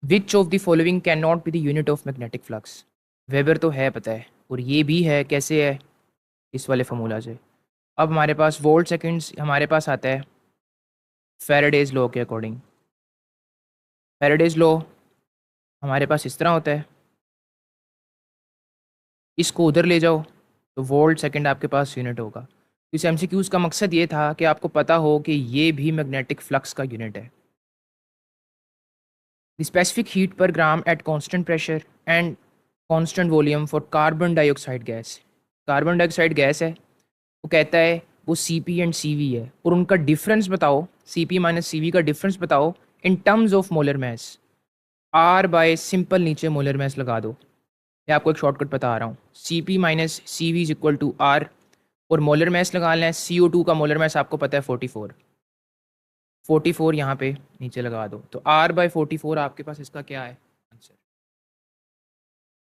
Which of the following can not be the unit of magnetic flux. Weber तो है पता है, और ये भी है, कैसे है, इस वाले फॉर्मूला से। अब हमारे पास वोल्ट सेकंड्स हमारे पास आता है फैराडेज लॉ के अकॉर्डिंग। फैराडेज लॉ हमारे पास इस तरह होता है, इसको उधर ले जाओ तो वोल्ट सेकंड आपके पास यूनिट होगा। तो इस एमसीक्यूज का मकसद ये था कि आपको पता हो कि ये भी मैग्नेटिक फ्लक्स का यूनिट है। The specific heat per gram at constant pressure and constant volume for carbon dioxide gas. Carbon dioxide gas है, वो कहता है वो C P and C V है, और उनका डिफरेंस बताओ, C P minus C V का डिफरेंस बताओ in terms of molar mass. R by simple नीचे मोलर मैस लगा दो। मैं आपको एक शॉर्टकट बता रहा हूँ, सी P minus C V is equal to R, और मोलर मैस लगा लें, सी ओ टू का मोलर मैस आपको पता है 44। 44 यहाँ पे नीचे लगा दो, तो आर बाय 44 आपके पास इसका क्या है answer.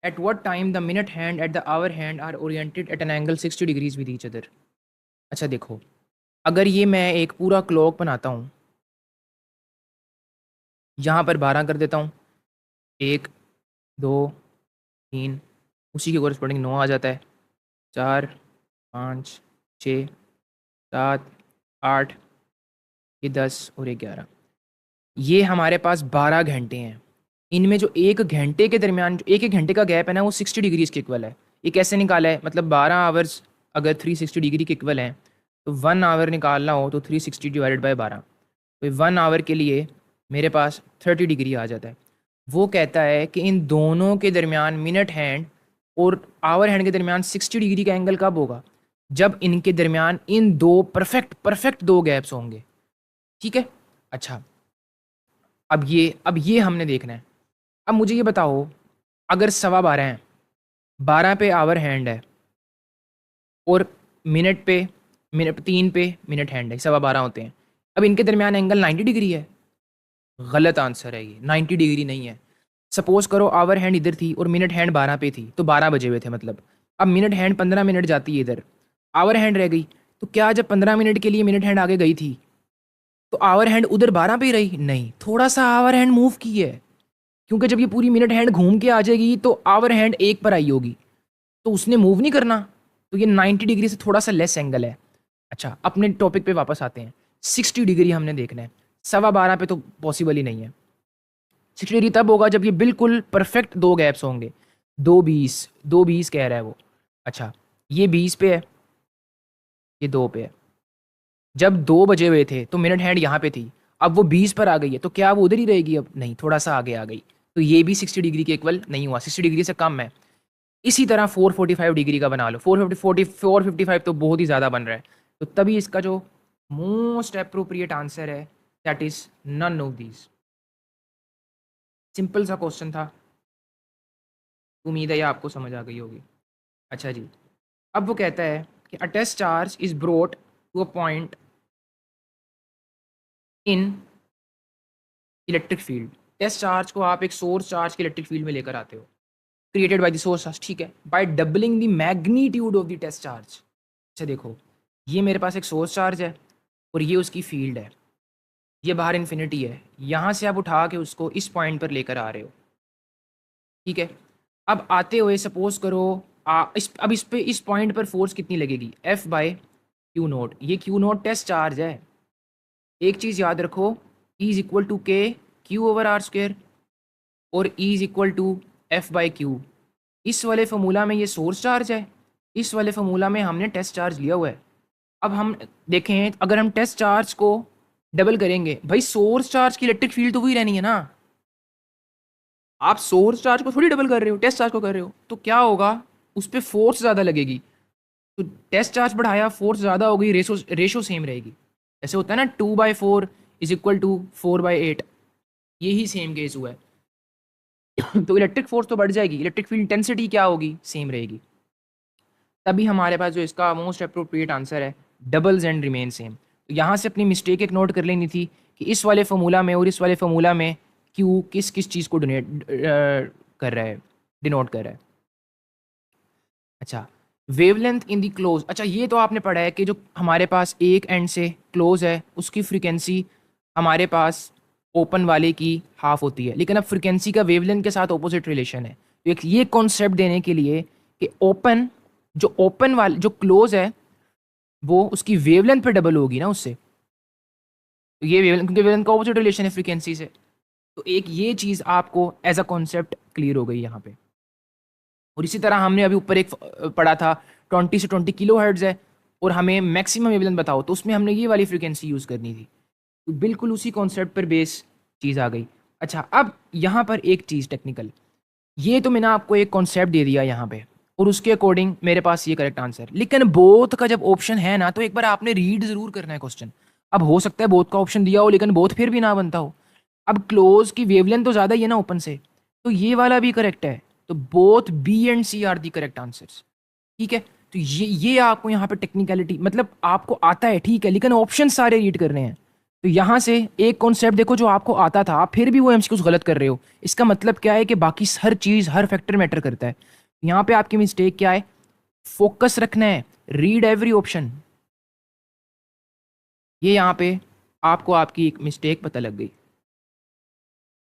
At what time the minute hand at the hour hand are oriented at an angle 60 degrees with each other. अच्छा देखो, अगर ये मैं एक पूरा क्लॉक बनाता हूँ, यहाँ पर 12 कर देता हूँ, 1 2 3, उसी के कोरस्पॉन्डिंग 9 आ जाता है, 4 5 6 7 8, ये 10 और ये 11। ये हमारे पास 12 घंटे हैं। इनमें जो एक घंटे के दरमियान जो एक एक घंटे का गैप है ना, वो 60 डिग्रीज के इक्वल है। ये कैसे निकाला है, मतलब 12 आवर्स अगर 360 डिग्री के इक्वल हैं, तो 1 आवर निकालना हो तो 360 डिवाइडेड बाय 12, तो 1 आवर के लिए मेरे पास 30 डिग्री आ जाता है। वो कहता है कि इन दोनों के दरमियान मिनट हैंड और आवर हैंड के दरमियान 60 डिग्री का एंगल कब होगा, जब इनके दरमियान इन दो परफेक्ट परफेक्ट दो गैप्स होंगे। ठीक है। अच्छा, अब ये हमने देखना है। अब मुझे ये बताओ, अगर 12:15 है, 12 पे आवर हैंड है, और मिनट पे मिनट 3 पे मिनट हैंड है, 12:15 होते हैं। अब इनके दरमियान एंगल 90 डिग्री है। गलत आंसर है ये, 90 डिग्री नहीं है। सपोज करो आवर हैंड इधर थी और मिनट हैंड 12 पे थी, तो 12 बजे हुए थे मतलब। अब मिनट हैंड 15 मिनट जाती है इधर, आवर हैंड रह गई, तो क्या जब 15 मिनट के लिए मिनट हैंड आगे गई थी, तो आवर हैंड उधर 12 पे ही रही? नहीं, थोड़ा सा आवर हैंड मूव की है, क्योंकि जब ये पूरी मिनट हैंड घूम के आ जाएगी तो आवर हैंड एक पर आई होगी, तो उसने मूव नहीं करना। तो ये 90 डिग्री से थोड़ा सा लेस एंगल है। अच्छा, अपने टॉपिक पे वापस आते हैं। 60 डिग्री हमने देखना है, 12:15 पे तो पॉसिबल ही नहीं है। 60 डिग्री तब होगा जब ये बिल्कुल परफेक्ट दो गैप्स होंगे। 2:20 कह रहा है वो। अच्छा, ये 20 पे है, ये 2 पे है। जब 2 बजे हुए थे तो मिनट हैंड यहाँ पे थी, अब वो 20 पर आ गई है, तो क्या वो उधर ही रहेगी? अब नहीं, थोड़ा सा आगे आ गई, तो ये भी 60 डिग्री के इक्वल नहीं हुआ, 60 डिग्री से कम है। इसी तरह 445 डिग्री का बना लो, 455 तो बहुत ही ज़्यादा बन रहा है। तो तभी इसका जो मोस्ट अप्रोप्रिएट आंसर है, that is none of these. Simple सा क्वेश्चन था, उम्मीद है ये आपको समझ आ गई होगी। अच्छा जी, अब वो कहता है कि a test charge is brought to a point in electric field. Test charge को आप एक सोर्स चार्ज के इलेक्ट्रिक फील्ड में लेकर आते हो, created by the source charge, ठीक है, by doubling the magnitude of the test charge. अच्छा देखो, ये मेरे पास एक सोर्स चार्ज है और ये उसकी फील्ड है, ये बाहर इन्फिनिटी है, यहाँ से आप उठा के उसको इस पॉइंट पर लेकर आ रहे हो। ठीक है। अब आते हुए सपोज करो, इस पॉइंट पर फोर्स कितनी लगेगी, एफ बाय क्यू नोट। ये क्यू नोट टेस्ट चार्ज है। एक चीज़ याद रखो, E is equal to K Q over R square, और E is equal to F by Q. इस वाले फॉर्मूला में ये सोर्स चार्ज है, इस वाले फॉर्मूला में हमने टेस्ट चार्ज लिया हुआ है। अब हम देखें, अगर हम टेस्ट चार्ज को डबल करेंगे, भाई सोर्स चार्ज की इलेक्ट्रिक फील्ड तो वही रहनी है ना। आप सोर्स चार्ज को थोड़ी डबल कर रहे हो, टेस्ट चार्ज को कर रहे हो, तो क्या होगा, उस पर फोर्स ज़्यादा लगेगी। तो टेस्ट चार्ज बढ़ाया, फोर्स ज़्यादा हो गई, रेशो रेशो सेम रहेगी। ऐसे होता है ना, 2/4 इज इक्वल टू 4/8, यही सेम केस हुआ है। तो इलेक्ट्रिक फोर्स तो बढ़ जाएगी, इलेक्ट्रिक फील्ड इंटेंसिटी क्या होगी, सेम रहेगी। तभी हमारे पास जो इसका मोस्ट अप्रोप्रिएट आंसर है, डबल्स एंड रिमेन सेम। तो यहाँ से अपनी मिस्टेक एक नोट कर लेनी थी कि इस वाले फॉर्मूला में और इस वाले फॉर्मूला में क्यू किस किस चीज़ को डोनेट कर रहा है, डिनोट कर रहा है। अच्छा, वेवलेंथ इन दी क्लोज। अच्छा, ये तो आपने पढ़ा है कि जो हमारे पास एक एंड से क्लोज है उसकी फ्रीक्वेंसी हमारे पास ओपन वाले की हाफ होती है, लेकिन अब फ्रिक्वेंसी का वेवलेंथ के साथ ऑपोजिट रिलेशन है। तो एक ये कॉन्सेप्ट देने के लिए कि ओपन वाले जो क्लोज है वो उसकी वेवलेंथ पे डबल होगी ना उससे, तो ये वेवलेंथ, क्योंकि वेवलेंथ का ऑपोजिट रिलेशन है फ्रीक्वेंसी से। तो एक ये चीज़ आपको एज अ कॉन्सेप्ट क्लियर हो गई यहाँ पे। और इसी तरह हमने अभी ऊपर एक पढ़ा था 20 से 20 किलो हर्ट्ज है और हमें मैक्सिमम वेवलेंथ बताओ, तो उसमें हमने ये वाली फ्रीक्वेंसी यूज़ करनी थी। तो बिल्कुल उसी कॉन्सेप्ट पर बेस चीज़ आ गई। अच्छा, अब यहाँ पर एक चीज़ टेक्निकल, ये तो मैंने आपको एक कॉन्सेप्ट दे दिया यहाँ पे और उसके अकॉर्डिंग मेरे पास ये करेक्ट आंसर, लेकिन बोथ का जब ऑप्शन है ना, तो एक बार आपने रीड जरूर करना है क्वेश्चन। अब हो सकता है बोथ का ऑप्शन दिया हो लेकिन बोथ फिर भी ना बनता हो। अब क्लोज की वेवलेंथ तो ज़्यादा ही है ना ओपन से, तो ये वाला भी करेक्ट है। तो both B and C are the correct answers. ठीक है, तो ये आपको यहाँ पे टेक्निकलिटी, मतलब आपको आता है ठीक है, लेकिन ऑप्शन सारे रीड करने हैं। तो यहाँ से एक कॉन्सेप्ट देखो जो आपको आता था, आप फिर भी वो एमसीक्यूज गलत कर रहे हो, इसका मतलब क्या है कि बाकी हर चीज़, हर फैक्टर मैटर करता है। यहाँ पे आपकी मिस्टेक क्या है, फोकस रखना है, रीड एवरी ऑप्शन। ये यहाँ पे आपको आपकी एक मिस्टेक पता लग गई।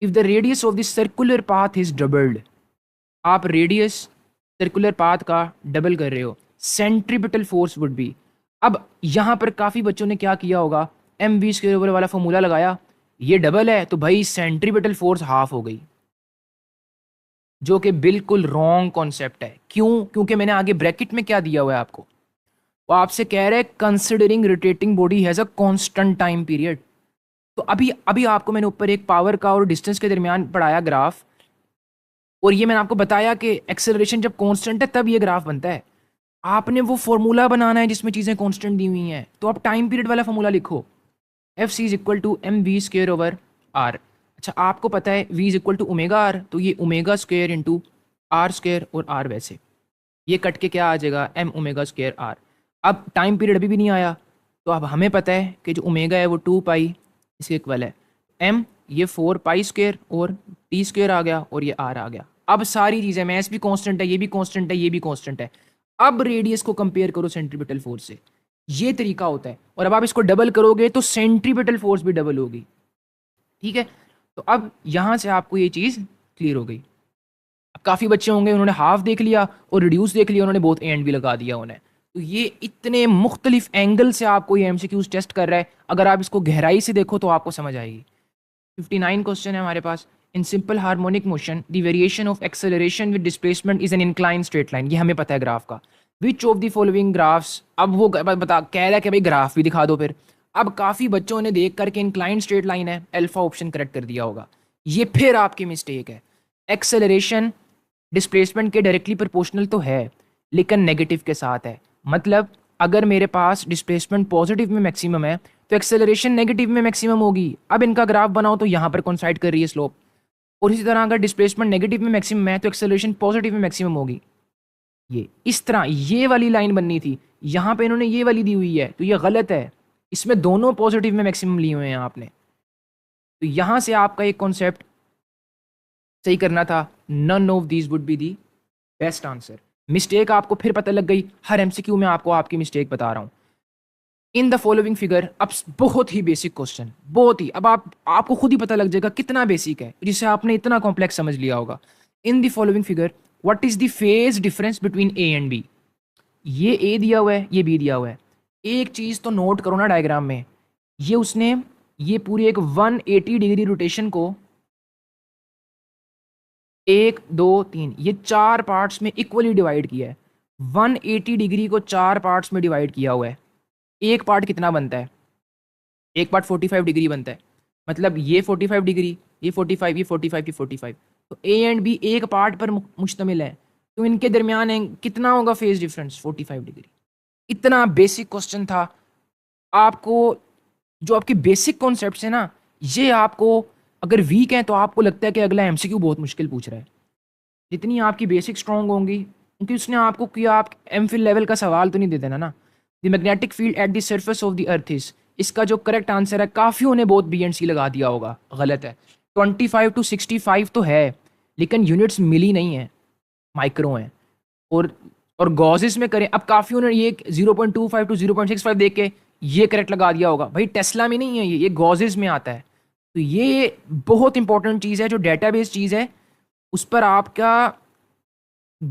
If the radius of the circular path is doubled, आप रेडियस सर्कुलर पाथ का डबल कर रहे हो, सेंट्रीपिटल फोर्स वुड बी। अब यहां पर काफी बच्चों ने क्या किया होगा, एम वी स्क्वायर ओवर वाला फॉर्मूला लगाया, ये डबल है तो भाई सेंट्रीपिटल फोर्स हाफ हो गई, जो कि बिल्कुल रॉन्ग कॉन्सेप्ट है। क्यों? क्योंकि मैंने आगे ब्रैकेट में क्या दिया हुआ है आपको, वो आपसे कह रहे हैं considering rotating body has a constant time period. तो अभी अभी आपको मैंने ऊपर एक पावर का और डिस्टेंस के दरमियान पढ़ाया ग्राफ, और ये मैंने आपको बताया कि एक्सेलरेशन जब कांस्टेंट है तब ये ग्राफ बनता है। आपने वो फॉर्मूला बनाना है जिसमें चीज़ें कांस्टेंट दी हुई हैं, तो आप टाइम पीरियड वाला फॉर्मूला लिखो, F C is equal to M V square over R. अच्छा, आपको पता है V is equal to omega R, तो ये omega square into R square, और आर वैसे ये कट के क्या आ जाएगा, एम ओमेगा स्क्वेयर आर। अब टाइम पीरियड अभी भी नहीं आया, तो अब हमें पता है कि जो ओमेगा है वो 2 पाई इसके इक्वल है, एम ये 4 पाई स्क्वेयर और टी स्क्वेयर आ गया और ये आर आ गया। अब सारी चीज़ें, मैथ्स भी कांस्टेंट है, ये भी कांस्टेंट है, ये भी कांस्टेंट है। अब रेडियस को कंपेयर करो सेंट्रीपिटल फोर्स से, ये तरीका होता है। और अब आप इसको डबल करोगे तो सेंट्रीपिटल फोर्स भी डबल होगी। ठीक है, तो अब यहां से आपको ये चीज़ क्लियर हो गई। अब काफ़ी बच्चे होंगे उन्होंने हाफ देख लिया और रिड्यूस देख लिया, उन्होंने बहुत एंड भी लगा दिया उन्हें। तो ये इतने मुख्तलिफ एंगल से आपको ये एमसीक्यूज टेस्ट कर रहा है, अगर आप इसको गहराई से देखो तो आपको समझ आएगी। 59 क्वेश्चन है हमारे पास। In simple harmonic motion the variation of acceleration with displacement is an inclined straight line, ये हमें पता है ग्राफ का। Which of the following graphs, अब वो बता कह रहा है कि भाई ग्राफ भी दिखा दो फिर। अब काफ़ी बच्चों ने देख करके इंक्लाइन स्ट्रेट लाइन है, अल्फा ऑप्शन करेक्ट कर दिया होगा। ये फिर आपकी मिस्टेक है। एक्सेलरेशन डिस्प्लेसमेंट के डायरेक्टली प्रोपोर्शनल तो है, लेकिन नेगेटिव के साथ है। मतलब अगर मेरे पास डिस्प्लेसमेंट पॉजिटिव में मैक्सिमम है तो एक्सेलरेशन नेगेटिव में मैक्सिमम होगी। अब इनका ग्राफ बनाओ तो यहाँ पर कॉन्साइड कर रही है स्लोप, और इसी तरह अगर डिस्प्लेसमेंट नेगेटिव में मैक्सिमम है तो एक्सेलरेशन पॉजिटिव में मैक्सिमम होगी। ये इस तरह ये वाली लाइन बननी थी, यहाँ पे इन्होंने ये वाली दी हुई है, तो ये गलत है। इसमें दोनों पॉजिटिव में मैक्सिमम लिए हुए हैं आपने, तो यहाँ से आपका एक कॉन्सेप्ट सही करना था। None of these would be the best answer. Mistake आपको फिर पता लग गई, हर एमसीक्यू में आपको आपकी मिस्टेक बता रहा हूँ। इन द फॉलोइंग फिगर, अब बहुत ही बेसिक क्वेश्चन, बहुत ही, अब आपको खुद ही पता लग जाएगा कितना बेसिक है, जिसे आपने इतना कॉम्प्लेक्स समझ लिया होगा। In the following figure what is the phase difference between A and B. ये ए दिया हुआ है, ये बी दिया हुआ है। एक चीज तो नोट करो ना डायग्राम में, ये उसने ये पूरी एक 180 डिग्री रोटेशन को 1 2 3 ये 4 पार्ट्स में इक्वली डिवाइड किया है। 180 डिग्री को 4 पार्ट्स में डिवाइड किया हुआ है। एक पार्ट कितना बनता है, एक पार्ट 45 डिग्री बनता है। मतलब ये 45 डिग्री, ये 45, ये 45, ये 45। तो ए एंड बी एक पार्ट पर मुश्तमिल है, तो इनके दरमियान कितना होगा फेज डिफरेंस, 45 डिग्री। इतना बेसिक क्वेश्चन था। आपको जो आपके बेसिक कॉन्सेप्ट्स हैं ना, ये आपको अगर वीक हैं तो आपको लगता है कि अगला एमसीक्यू बहुत मुश्किल पूछ रहा है। जितनी आपकी बेसिक स्ट्रॉन्ग होंगी, क्योंकि उसने आपको किया, आप एमफिल लेवल का सवाल तो नहीं दे देना ना। The magnetic field at the surface of the earth is, इसका जो करेक्ट आंसर है, काफ़ियों ने बहुत बी एंड सी लगा दिया होगा, गलत है। 25 to 65 तो है, लेकिन यूनिट्स मिली नहीं है, माइक्रो हैं। और गॉजेस में करें, अब काफ़ियों ने ये 0.25 to 0.65 देख के ये करेक्ट लगा दिया होगा। भाई टेस्ला में नहीं है, ये गॉजेस में आता है। तो ये बहुत इंपॉर्टेंट चीज़ है, जो डेटाबेस चीज़ है उस पर आपका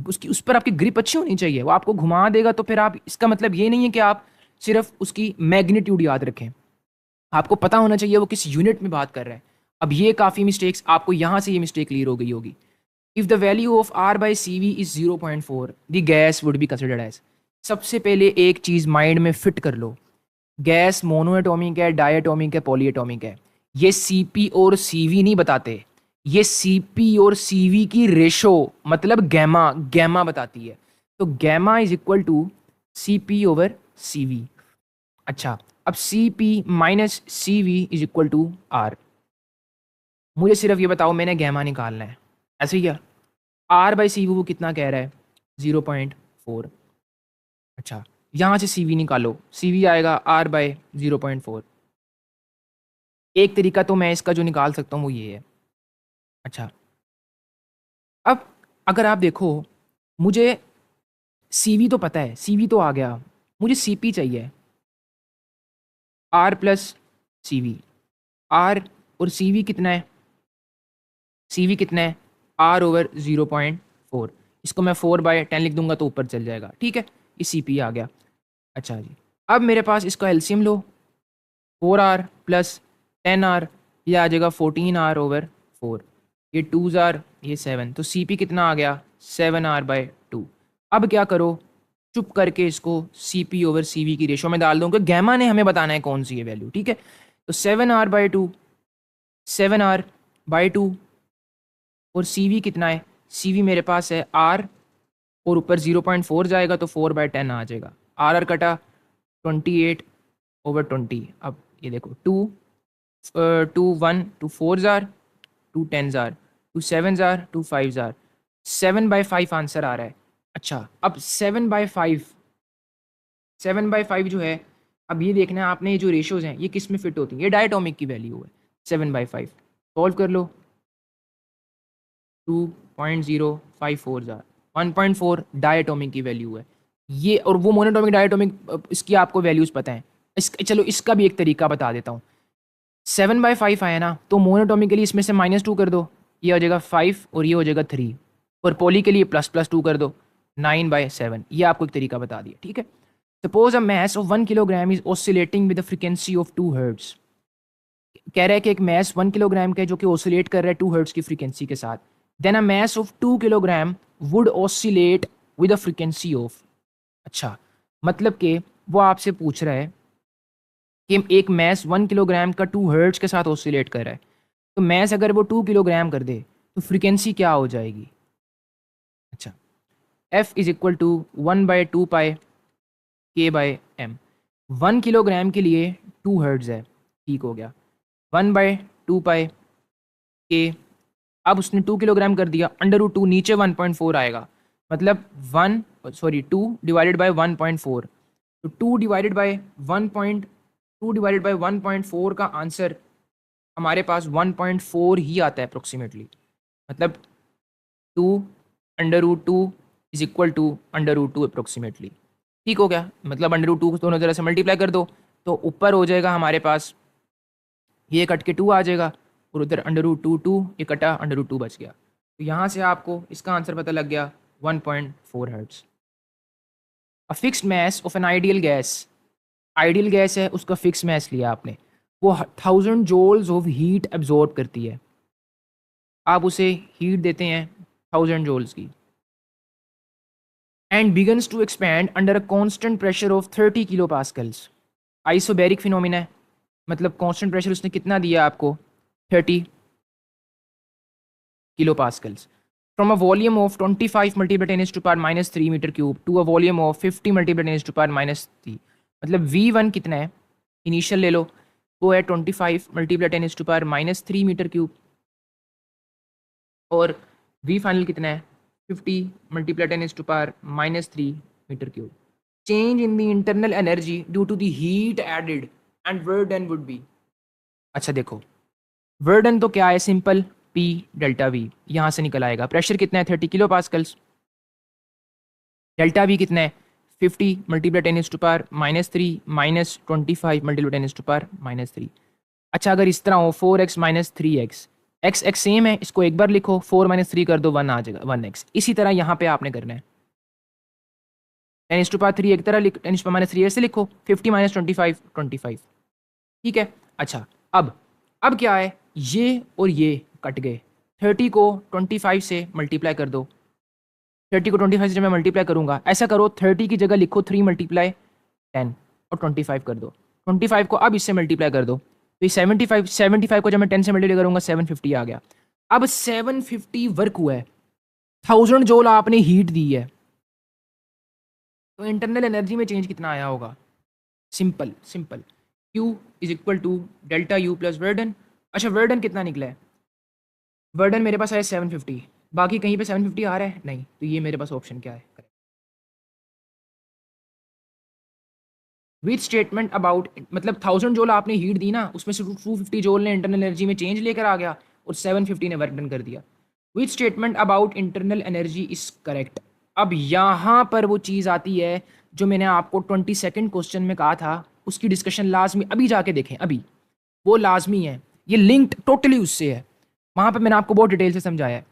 उस पर आपकी ग्रिप अच्छी होनी चाहिए। वो आपको घुमा देगा तो फिर आप, इसका मतलब ये नहीं है कि आप सिर्फ उसकी मैग्नीट्यूड याद रखें, आपको पता होना चाहिए वो किस यूनिट में बात कर रहा है। अब ये काफ़ी मिस्टेक्स आपको यहाँ से ये मिस्टेक क्लियर हो गई होगी। If the value of R by C V is 0.4 the gas would be considered as. सबसे पहले एक चीज़ माइंड में फिट कर लो, गैस मोनोएटॉमिक है, डायटॉमिक है, पॉलीएटॉमिक है। ये सीपी और सीवी नहीं बताते, ये सीपी और सीवी की रेशो मतलब गैमा गैमा बताती है। तो gamma is equal to CP over CV. अच्छा, अब CP minus CV is equal to R. मुझे सिर्फ ये बताओ, मैंने गैमा निकालना है, ऐसे ही क्या? आर बाई सी वो कितना कह रहा है? 0.4। अच्छा, यहाँ से सी वी निकालो, सी वी आएगा आर बाय 0.4। एक तरीका तो मैं इसका जो निकाल सकता हूँ वो ये है। अच्छा, अब अगर आप देखो, मुझे सी वी तो पता है, सी वी तो आ गया, मुझे सी पी चाहिए, R plus C V. R और सी वी कितना है? सी वी कितना है? R over 0.4। इसको मैं 4/10 लिख दूंगा तो ऊपर चल जाएगा, ठीक है, ये सी पी आ गया। अच्छा जी, अब मेरे पास इसका एलसीएम लो, 4r प्लस 10r, ये आ जाएगा 14r/4। ये 2s, ये 7, तो सी पी कितना आ गया? 7r/2। अब क्या करो, चुप करके इसको C P over C V की रेशो में डाल दो, क्योंकि गैमा ने हमें बताना है कौन सी है वैल्यू, ठीक है। तो 7r/2, 7r/2, और सी वी कितना है? सी वी मेरे पास है r, और ऊपर 0.4 जाएगा तो 4/10 आ जाएगा। आर कटा 28/20। अब ये देखो, 2 1 2 4 2 10 2 7 2 5 7/5 आंसर आ रहा है। अच्छा, अब 7/5 जो है, अब ये देखना है आपने, ये जो रेशोज हैं ये किस में फिट होती हैं। ये डायटोमिक की वैल्यू है 7/5। सॉल्व कर लो, 2.054 जार, 1.4 डायटोमिक की वैल्यू है ये, और वो मोनोटोमिक डायटोमिक इसकी आपको वैल्यूज पता है। चलो इसका भी एक तरीका बता देता हूँ। 7/5 आया ना, तो मोनोटोमिक के लिए इसमें से -2 कर दो, ये हो जाएगा 5 और ये हो जाएगा 3। और पॉली के लिए ++2 कर दो, 9/7। ये आपको एक तरीका बता दिया, ठीक है। Suppose a mass of 1 kilogram is oscillating with frequency of 2 hertz. कह रहा है कि एक मैस 1 किलोग्राम का है जो कि ऑसिलेट कर रहा है 2 हर्ट्ज की फ्रीक्वेंसी के साथ। Then a mass of 2 kilogram would oscillate with a frequency of. अच्छा, मतलब कि वो आपसे पूछ रहा है कि एक मैस 1 किलोग्राम का 2 हर्ट्ज के साथ ऑसिलेट कर रहा है, तो मैस अगर वो 2 किलोग्राम कर दे तो फ्रीक्वेंसी क्या हो जाएगी? अच्छा, F is equal to 1/2 pi k/m। 1 kilogram के लिए 2 हर्ट्ज है, ठीक हो गया, 1/2 पाई के। अब उसने 2 किलोग्राम कर दिया, √2 नीचे 1.4 आएगा, मतलब 2 डिवाइडेड बाई 1.4। तो 2 डिवाइडेड बाई 1.4 का आंसर हमारे पास 1.4 ही आता है अप्रोक्सीमेटली। मतलब 2 √2 इज इक्वल टू √2 अप्रोक्सीमेटली। ठीक हो गया, मतलब √2 को दोनों तरह से मल्टीप्लाई कर दो तो ऊपर हो जाएगा हमारे पास, ये कट के 2 आ जाएगा, और उधर √2 ये कटा √2 बच गया। तो यहाँ से आपको इसका आंसर पता लग गया, 1.4 hertz. A fixed mass of N ideal gas है, उसका फिक्स मैस लिया आपने, वो 1000 जूल्स ऑफ हीट एब्जॉर्ब करती है। आप उसे हीट देते हैं 1000 जूल्स की, and begins to expand under a constant pressure of 30 kilo pascals. Isobaric phenomena है, मतलब कांस्टेंट प्रेशर उसने कितना दिया आपको? 30 kilo pascals. From a volume of 25 multiply 10⁻³ metre cube to a volume of 50 multiply 10⁻³ मतलब V1 कितना है? इनिशियल ले लो, वो है 25 मल्टीप्लाई 10⁻³ मीटर क्यूब, और V फाइनल कितना है? 50 multiply 10⁻³ metre cube. Change in the internal energy due to the heat added and work done would be. अच्छा देखो, वर्क डन तो क्या है? सिंपल, P डेल्टा वी यहाँ से निकल आएगा। प्रेशर कितना है? 30 किलो पास्कल्स। डेल्टा वी कितना है? 50 मल्टीप्लाई 10⁻³ -3 -25 मल्टीप्लाई 10⁻³ अच्छा अगर इस तरह हो 4x minus 3x, x x same है, इसको एक बार लिखो, 4 माइनस 3 कर दो 1 आ जाएगा 1x। इसी तरह यहाँ पे आपने करना है 10⁻³ एक तरह लिख, 10⁻³ ऐसे लिखो, 50 माइनस 25 25। ठीक है। अच्छा अब क्या है, ये और ये कट गए, 30 को 25 से मल्टीप्लाई कर दो, 30 को 25 से जब मैं मल्टीप्लाई करूंगा, ऐसा करो 30 की जगह लिखो 3 मल्टीप्लाई 10 और 25 कर दो, 25 को अब इससे मल्टीप्लाई कर दो, तो ये 75 को जब मैं 10 से मल्टीप्लाई करूंगा 750 आ गया। अब 750 वर्क हुआ है, 1000 जूल आपने हीट दी है, तो इंटरनल एनर्जी में चेंज कितना आया होगा? Simple simple, Q is equal to delta U plus work done. अच्छा वर्डन कितना निकला है? वर्डन मेरे पास आया 750, बाकी कहीं पे 750 आ रहा है नहीं, तो ये मेरे पास ऑप्शन क्या है? विच स्टेटमेंट अबाउट, मतलब 1000 जोल आपने हीट दी ना, उसमें से 250 जोल ने इंटरनल एनर्जी में चेंज लेकर आ गया और 750 ने वर्क डन कर दिया। Which statement about internal energy is correct. अब यहाँ पर वो चीज़ आती है जो मैंने आपको 22nd क्वेश्चन में कहा था, उसकी डिस्कशन लाजमी अभी जाके देखें, अभी वो लाजमी है, ये लिंक्ड टोटली उससे है। वहाँ पर मैंने आपको बहुत डिटेल से समझाया है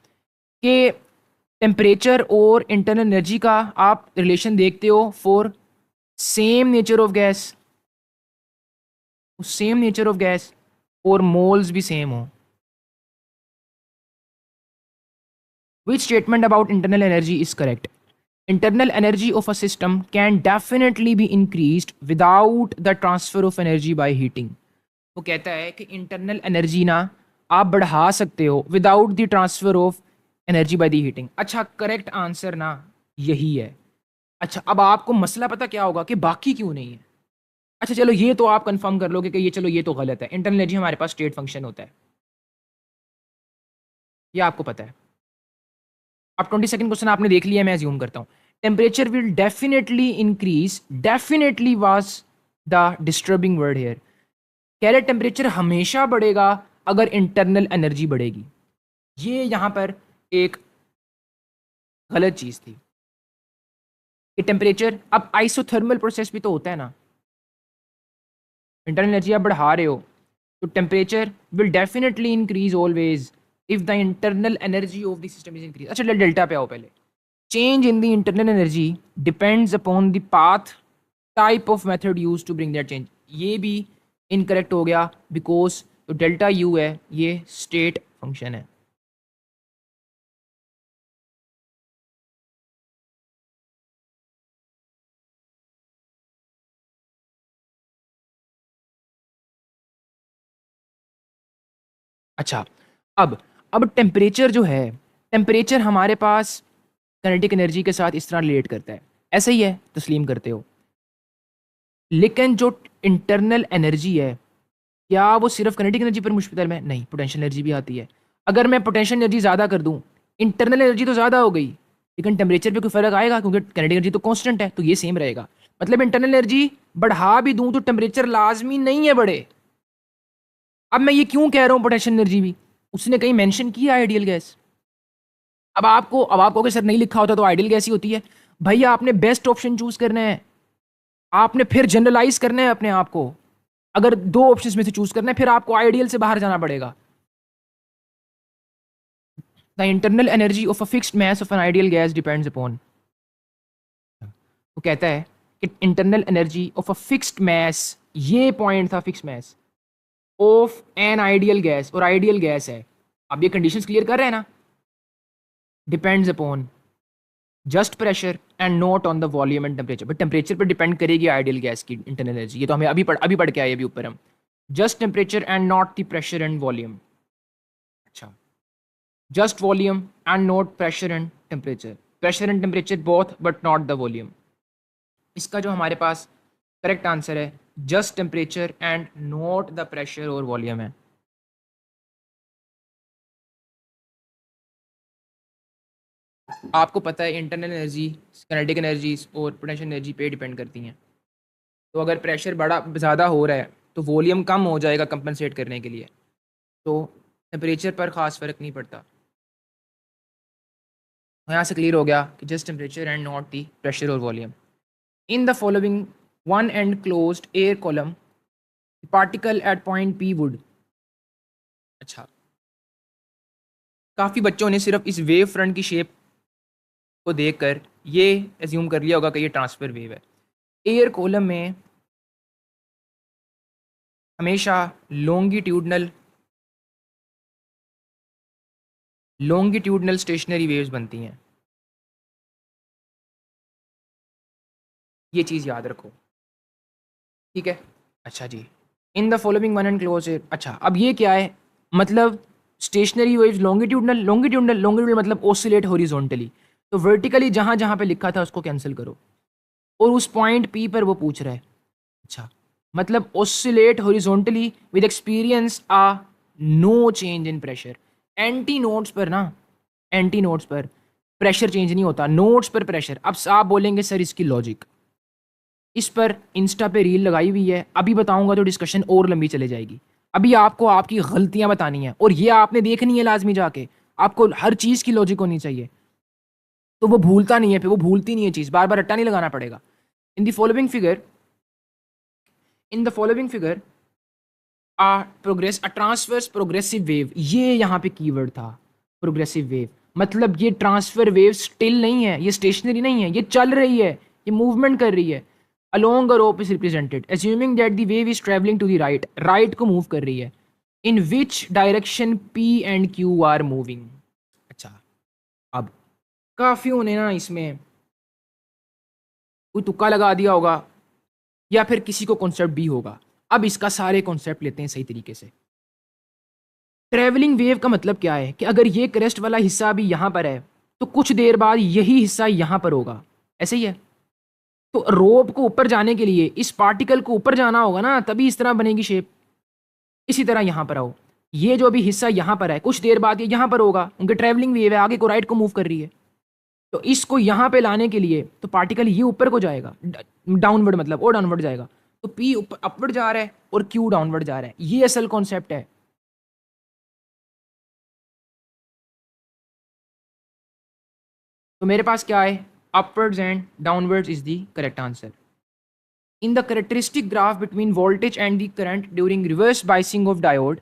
कि टेम्परेचर और इंटरनल एनर्जी का आप रिलेशन देखते हो for same nature of gas, same nature of gas और मोल्स भी सेम हो। Which statement about internal energy is correct. Internal energy of a system can definitely be increased without the transfer of energy by heating. वो कहता है कि internal energy ना आप बढ़ा सकते हो without the transfer of energy by the heating. अच्छा करेक्ट आंसर ना यही है। अच्छा अब आपको मसला पता क्या होगा कि बाकी क्यों नहीं है। अच्छा चलो ये तो आप कंफर्म कर लोगे कि ये चलो ये तो गलत है, इंटरनल एनर्जी हमारे पास स्टेट फंक्शन होता है, ये आपको पता है। अब 22nd क्वेश्चन आपने देख लिया, मैं अज्यूम करता हूँ temperature will definitely increase, definitely was the disturbing word hair. कह रहे टेम्परेचर हमेशा बढ़ेगा अगर इंटरनल एनर्जी बढ़ेगी, ये यहां पर एक गलत चीज थी कि टेम्परेचर, अब आइसोथर्मल प्रोसेस भी तो होता है ना, इंटरनल एनर्जी आप बढ़ा रहे हो तो temperature will definitely increase always if the internal energy of the system is increase. अच्छा डेल्टा पे आओ पहले, change in the internal energy depends upon the path type of method used to bring that change। ये भी incorrect हो गया because जो delta U है ये स्टेट फंक्शन है। अच्छा अब टेम्परेचर जो है, टेम्परेचर हमारे पास काइनेटिक एनर्जी के साथ इस तरह रिलेट करता है, ऐसा ही है तस्लीम करते हो, लेकिन जो इंटरनल एनर्जी है क्या वो सिर्फ काइनेटिक एनर्जी पर मुश्तमिल है? नहीं, पोटेंशियल एनर्जी भी आती है। अगर मैं पोटेंशियल एनर्जी ज़्यादा कर दूं, इंटरनल एनर्जी तो ज़्यादा हो गई लेकिन टेम्परेचर पे कोई फर्क आएगा क्योंकि काइनेटिक एनर्जी तो कांस्टेंट है, तो ये सेम रहेगा। मतलब इंटरनल एनर्जी बढ़ा भी दूं तो टेम्परेचर लाजमी नहीं है बढ़े। अब मैं ये क्यों कह रहा हूँ पोटेंशियल एनर्जी भी, उसने कहीं मेंशन किया आइडियल गैस। अब आपको सर नहीं लिखा होता तो आइडियल गैस ही होती है। भैया आपने बेस्ट ऑप्शन चूज करना है, आपने फिर जनरलाइज करना है अपने आप को। अगर दो ऑप्शंस में से चूज करना है फिर आपको आइडियल से बाहर जाना पड़ेगा। The internal energy of a fixed mass of N ideal gas depends upon, वो कहता है कि internal energy of a fixed mass, ये पॉइंट था fixed mass of N ideal gas, और आइडियल गैस है, अब ये कंडीशंस क्लियर कर रहे हैं ना, depends upon just pressure and not on the volume and temperature. But temperature पर डिपेंड करेगी आइडियल गैस की इंटरनल एनर्जी, ये तो हमें अभी पढ़ के आए अभी ऊपर हम, just temperature and not the pressure and volume. अच्छा just volume and not pressure and temperature, pressure and temperature both but not the volume. इसका जो हमारे पास करेक्ट आंसर है just temperature and not the pressure और volume है। आपको पता है इंटरनल एनर्जी काइनेटिक एनर्जी और पोटेंशियल एनर्जी पे डिपेंड करती हैं, तो अगर प्रेशर बड़ा ज़्यादा हो रहा है तो वॉल्यूम कम हो जाएगा कंपनसेट करने के लिए, तो टेम्परेचर पर ख़ास फ़र्क नहीं पड़ता। यहाँ से क्लियर हो गया कि just temperature and not the pressure और volume. In the following one end closed air column particle at point P would, अच्छा, काफ़ी बच्चों ने सिर्फ इस वेव फ्रंट की शेप को देखकर ये एज्यूम कर लिया होगा कि ये ट्रांसफर वेव है। एयर कॉलम में हमेशा लॉन्गिट्यूडनल लॉन्गिट्यूडनल स्टेशनरी वेव्स बनती हैं, ये चीज़ याद रखो, ठीक है। अच्छा जी, in the following one end close it, अच्छा अब ये क्या है, मतलब stationary waves longitudinal longitudinal longitudinal मतलब ओसिलेट हॉरिजॉन्टली, तो वर्टिकली जहाँ जहाँ पे लिखा था उसको कैंसिल करो, और उस पॉइंट पी पर वो पूछ रहा है, अच्छा मतलब oscillate horizontally with experience a no change in pressure. Anti nodes पर ना, एंटी नोड्स पर प्रेशर चेंज नहीं होता, नोड्स पर प्रेशर। अब आप बोलेंगे सर इसकी लॉजिक, इस पर इंस्टा पे रील लगाई हुई है, अभी बताऊंगा तो डिस्कशन और लंबी चले जाएगी। अभी आपको आपकी गलतियां बतानी है और ये आपने देखनी है लाजमी जाके, आपको हर चीज़ की लॉजिक होनी चाहिए, तो वो भूलता नहीं है, फिर वो भूलती नहीं है चीज़, बार बार रट्टा नहीं लगाना पड़ेगा। इन the following figure, in the following figure a transverse progressive wave, ये यहाँ पे कीवर्ड था, प्रोग्रेसिव वेव, मतलब ये ट्रांसफर वेव स्टिल नहीं है, ये स्टेशनरी नहीं है, ये चल रही है, ये मूवमेंट कर रही है। Along a rope is represented assuming that the wave is travelling to the right, right को मूव कर रही है। In which direction P and Q are moving, अच्छा अब काफियों ने ना इसमें कोई तुक्का लगा दिया होगा या फिर किसी को कॉन्सेप्ट भी होगा। अब इसका सारे कॉन्सेप्ट लेते हैं सही तरीके से। ट्रेवलिंग वेव का मतलब क्या है कि अगर ये क्रेस्ट वाला हिस्सा भी यहाँ पर है तो कुछ देर बाद यही हिस्सा यहाँ पर होगा, ऐसे ही है। तो रोप को ऊपर जाने के लिए इस पार्टिकल को ऊपर जाना होगा ना, तभी इस तरह बनेगी शेप। इसी तरह यहाँ पर आओ, ये जो भी हिस्सा यहाँ पर है कुछ देर बाद ये यहाँ पर होगा, उनके ट्रेवलिंग वेव है, आगे को राइट को मूव कर रही है। तो इसको यहाँ पे लाने के लिए तो पार्टिकल ये ऊपर को जाएगा, डाउनवर्ड मतलब, और डाउनवर्ड जाएगा, तो पी ऊपर अपवर्ड जा रहा है और क्यू डाउनवर्ड जा रहा है, ये असल कॉन्सेप्ट है। तो मेरे पास क्या है, upwards and downwards is the correct answer. In the characteristic graph between voltage and the current during reverse biasing of diode,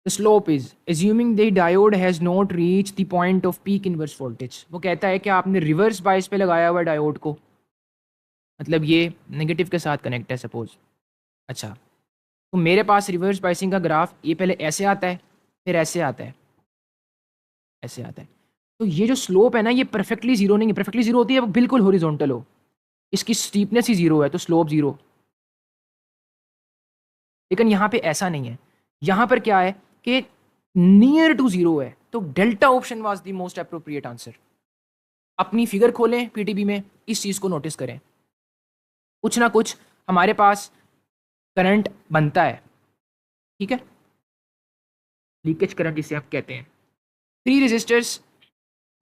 the slope is assuming the diode has not reached the point of peak inverse voltage. वो कहता है कि आपने reverse bias पे लगाया हुआ diode को, मतलब ये नेगेटिव के साथ कनेक्ट है सपोज। अच्छा, तो मेरे पास रिवर्स बायसिंग का ग्राफ ये पहले ऐसे आता है, फिर ऐसे आता है, ऐसे आता है। तो ये जो स्लोप है ना, ये परफेक्टली जीरो नहीं है, परफेक्टली जीरो होती है वो बिल्कुल हॉरिजॉन्टल हो, इसकी स्टीपनेस ही जीरो है तो स्लोप जीरो। लेकिन यहाँ पे ऐसा नहीं है, यहाँ पर क्या है कि नियर टू जीरो है, तो delta option was the most appropriate answer. अपनी फिगर खोलें पीटीबी में, इस चीज़ को नोटिस करें, कुछ ना कुछ हमारे पास करंट बनता है, ठीक है, लीकेज करंट इसे आप कहते हैं। Three resistors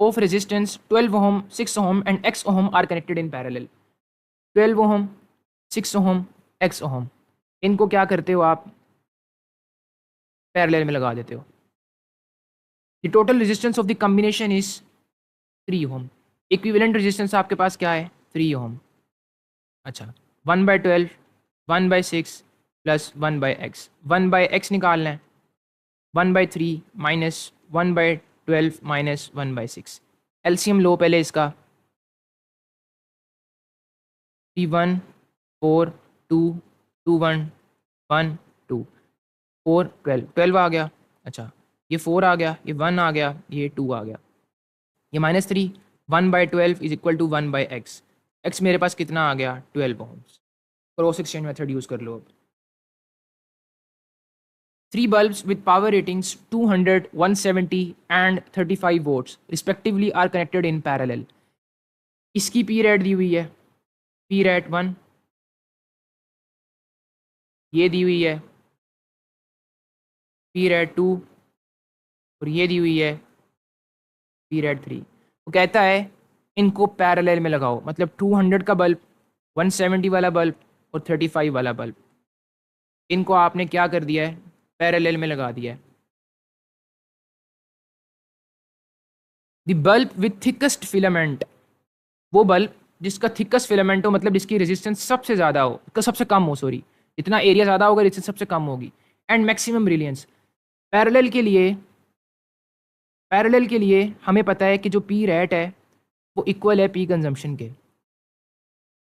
of resistance 12 ohm, 6 ohm and x ohm are connected in parallel. 12 ohm, 6 ohm, x ohm, इनको क्या करते हो आप, पैरेलल में लगा देते हो। The total resistance of the combination is 3 ohm। Equivalent resistance आपके पास क्या है, 3 ohm। अच्छा, 1/12, 1/6 प्लस 1/x, 1/x निकालना है, 1/3 माइनस 1/12 माइनस 1/6। एलसीएम लो पहले इसका, 3 1 4 2 2 1 1 2 4 12 12 आ गया। अच्छा, ये 4 आ गया, ये 1 आ गया, ये 2 आ गया, ये -3। 1/12 is equal to 1/x। x मेरे पास कितना आ गया, 12 ohms। Cross exchange method use कर लो अब। 3 bulbs with power ratings 200, 170 and 35 volts respectively are connected in parallel। इसकी पी रेट दी हुई है, पी रेट 1, ये दी हुई है पी रेट 2, और ये दी हुई है पी रेट 3। वो कहता है इनको पैरेलल में लगाओ, मतलब 200 का बल्ब, 170 वाला बल्ब और 35 वाला बल्ब, इनको आपने क्या कर दिया है, पैरेलल में लगा दिया है। The bulb with thickest filament, वो बल्ब जिसका थिकस्ट फिलामेंट हो, मतलब जिसकी रेजिस्टेंस सबसे ज़्यादा हो, सबसे कम हो सॉरी, जितना एरिया ज़्यादा होगा रेजिस्टेंस सबसे कम होगी। एंड मैक्सिमम ब्रिलियंस, पैरेलल के लिए, हमें पता है कि जो पी रेट है वो इक्वल है पी कंजम्पशन के,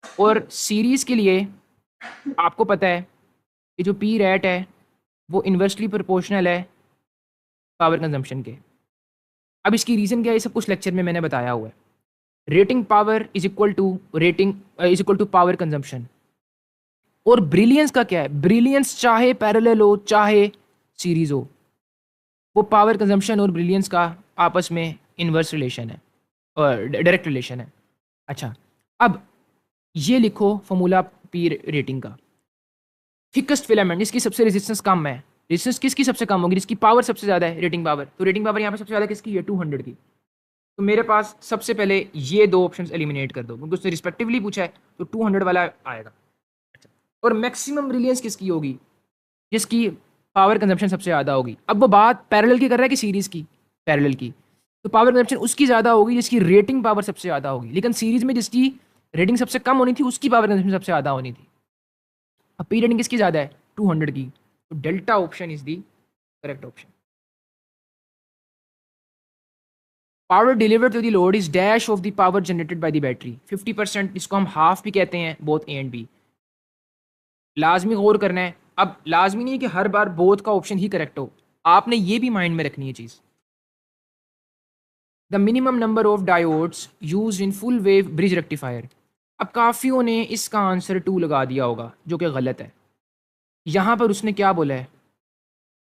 और सीरीज़ के लिए आपको पता है कि जो पी रेट है वो इन्वर्सली प्रोपोर्शनल है पावर कंजम्पशन के। अब इसकी रीज़न क्या है, ये सब कुछ लेक्चर में मैंने बताया हुआ है। Rating power is equal to power consumption. और ब्रिलियंस का क्या है, ब्रिलियंस चाहे पैरेलल हो चाहे सीरीज हो, वो पावर कंजम्पशन और ब्रिलियंस का आपस में इन्वर्स रिलेशन है और डायरेक्ट रिलेशन है। अच्छा, अब ये लिखो फॉर्मूला पी रेटिंग का। थिकस्ट फिलामेंट जिसकी सबसे रेजिस्टेंस कम है, रेजिस्टेंस किसकी सबसे कम होगी, जिसकी पावर सबसे ज़्यादा है, रेटिंग पावर। तो रेटिंग पावर यहाँ पे सबसे ज़्यादा किसकी है, 200 की। तो मेरे पास सबसे पहले ये दो ऑप्शंस एलिमिनेट कर दो, क्योंकि उसने रिस्पेक्टिवली पूछा है, तो 200 वाला आएगा। अच्छा, और मैक्सिमम ब्रिलियंस किसकी होगी, जिसकी पावर कंजम्पशन सबसे ज़्यादा होगी। अब वो बात पैरेलल की कर रहा है कि सीरीज़ की, पैरेलल की। तो पावर कंजम्पशन उसकी ज़्यादा होगी जिसकी रेटिंग पावर सबसे ज़्यादा होगी, लेकिन सीरीज़ में जिसकी रेटिंग सबसे कम होनी थी उसकी पावर कंजम्पशन सबसे ज़्यादा होनी थी। अब पी रेटिंग किसकी ज़्यादा है, 200 की। तो delta option is the correct option. Power delivered to the load is dash of the power generated by the battery 50%, इसको हम हाफ भी कहते हैं, बोथ ए एंड बी। लाजमी गौर करना है। अब लाजमी नहीं है कि हर बार बोथ का ऑप्शन ही करेक्ट हो, आपने ये भी माइंड में रखनी है चीज़। The minimum number of diodes use in full wave bridge rectifier. अब काफ़ियों ने इसका आंसर 2 लगा दिया होगा, जो कि गलत है। यहाँ पर उसने क्या बोला है,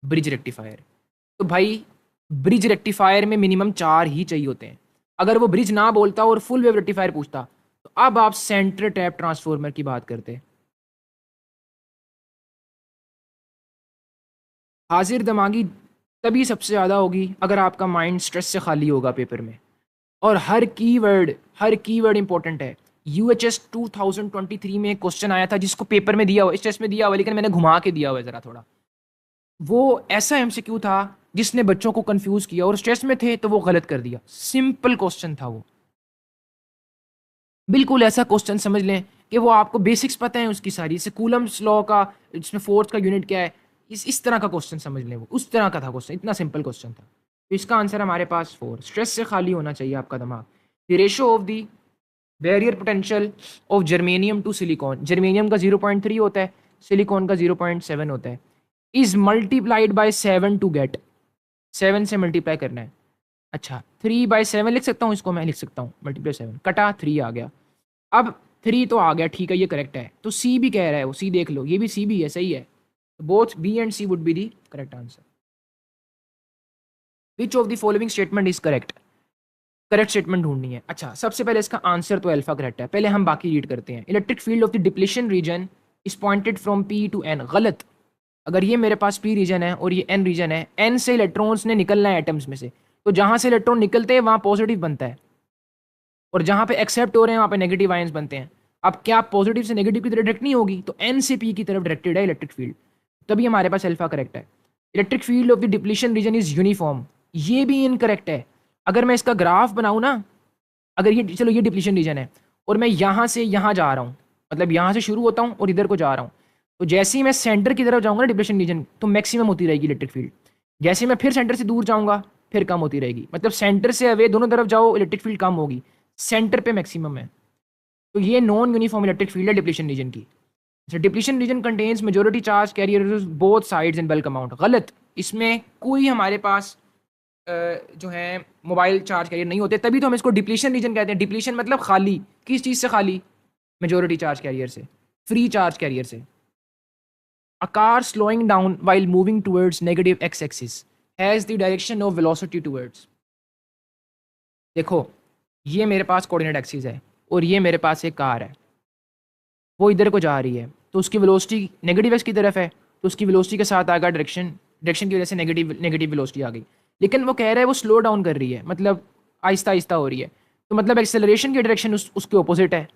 ब्रिज रेक्टिफायर। तो भाई ब्रिज रेक्टिफायर में मिनिमम 4 ही चाहिए होते हैं। अगर वो ब्रिज ना बोलता और फुल वेव रेक्टिफायर पूछता, तो अब आप सेंटर टैप ट्रांसफॉर्मर की बात करते। हाजिर दिमागी तभी सबसे ज़्यादा होगी अगर आपका माइंड स्ट्रेस से खाली होगा पेपर में। और हर कीवर्ड इंपॉर्टेंट है। यूएचएस 2023 में एक क्वेश्चन आया था जिसको पेपर में दिया हुआ, इस टेस्ट में दिया हुआ, लेकिन मैंने घुमा के दिया हुआ है ज़रा थोड़ा। वो ऐसा एमसीक्यू था जिसने बच्चों को कंफ्यूज किया, और स्ट्रेस में थे तो वो गलत कर दिया। सिंपल क्वेश्चन था वो, बिल्कुल ऐसा क्वेश्चन समझ लें कि वो आपको बेसिक्स पता है उसकी सारी, जैसे कूलम्स लॉ का, इसमें फोर्स का यूनिट क्या है, इस तरह का क्वेश्चन समझ लें। वो उस तरह का था क्वेश्चन, इतना सिंपल क्वेश्चन था। तो इसका आंसर हमारे पास 4। स्ट्रेस से खाली होना चाहिए आपका दिमाग। The ratio of the barrier potential of germanium to silicon, germanium का 0.3 होता है, सिलिकॉन का 0.7 होता है, is multiplied by 7 to get, 7 से मल्टीप्लाई करना है। अच्छा, 3/7 लिख सकता हूँ इसको, मैं लिख सकता हूँ मल्टीप्लाई 7, कटा 3 आ गया। अब 3 तो आ गया, ठीक है, ये करेक्ट है। तो सी भी कह रहा है, वो सी देख लो, ये भी सी भी है, सही है। Both B and C would be the correct answer. Which of the following statement is correct, correct statement ढूंढनी है। अच्छा, सबसे पहले इसका आंसर तो अल्फा करेक्ट है, पहले हम बाकी रीड करते हैं। Electric field of the depletion region is pointed from P to N, गलत। अगर ये मेरे पास पी रीजन है और ये एन रीजन है, एन से इलेक्ट्रॉन्स ने निकलना है एटम्स में से, तो जहां से इलेक्ट्रॉन निकलते हैं वहां पॉजिटिव बनता है, और जहां पे एक्सेप्ट हो रहे हैं वहां पे नेगेटिव आयंस बनते हैं। अब क्या पॉजिटिव से नेगेटिव की तरफ डायरेक्ट नहीं होगी, तो एन से पी की तरफ डायरेक्टेड है इलेक्ट्रिक फील्ड, तभी हमारे पास अल्फा करेक्ट है। Electric field of the depletion region is uniform, ये भी इनकरेक्ट है। अगर मैं इसका ग्राफ बनाऊं ना, अगर ये, चलो ये डिप्लीशन रीजन है और मैं यहाँ से यहाँ जा रहा हूँ, मतलब यहाँ से शुरू होता हूँ और इधर को जा रहा हूँ, तो जैसे ही मैं सेंटर की तरफ जाऊँगा ना डिप्लीशन रीजन, तो मैक्सिमम होती रहेगी इलेक्ट्रिक फील्ड। जैसे मैं फिर सेंटर से दूर जाऊँगा फिर कम होती रहेगी, मतलब सेंटर से अवे दोनों तरफ जाओ इलेक्ट्रिक फील्ड कम होगी, सेंटर पे मैक्सिमम है। तो ये नॉन यूनिफॉर्म इलेक्ट्रिक फील्ड है डिप्लीशन रीजन की। Depletion region contains majority charge carrier both sides in bulk amount, गलत। इसमें कोई हमारे पास जो है मोबाइल चार्ज कैरियर नहीं होते, तभी तो हम इसको डिप्लीशन रीजन कहते हैं। डिप्लीशन मतलब खाली, किस चीज़ से खाली, मेजोरिटी चार्ज कैरियर से, फ्री चार्ज कैरियर से। A car slowing down while moving towards negative x axis has the direction of velocity towards. देखो, ये मेरे पास कोऑर्डिनेट एक्सिस है और ये मेरे पास एक कार है, वो इधर को जा रही है, तो उसकी वेलोसिटी नेगेटिव एक्स की तरफ है, तो उसकी वेलोसिटी के साथ आएगा डायरेक्शन, डायरेक्शन की वजह से नेगेटिव वेलोसिटी आ गई। लेकिन वो कह रहा है वो स्लो डाउन कर रही है, मतलब आहिस्ता आहिस्ता हो रही है, तो मतलब एक्सेलरेशन की डायरेक्शन उसके ऑपोजिट है,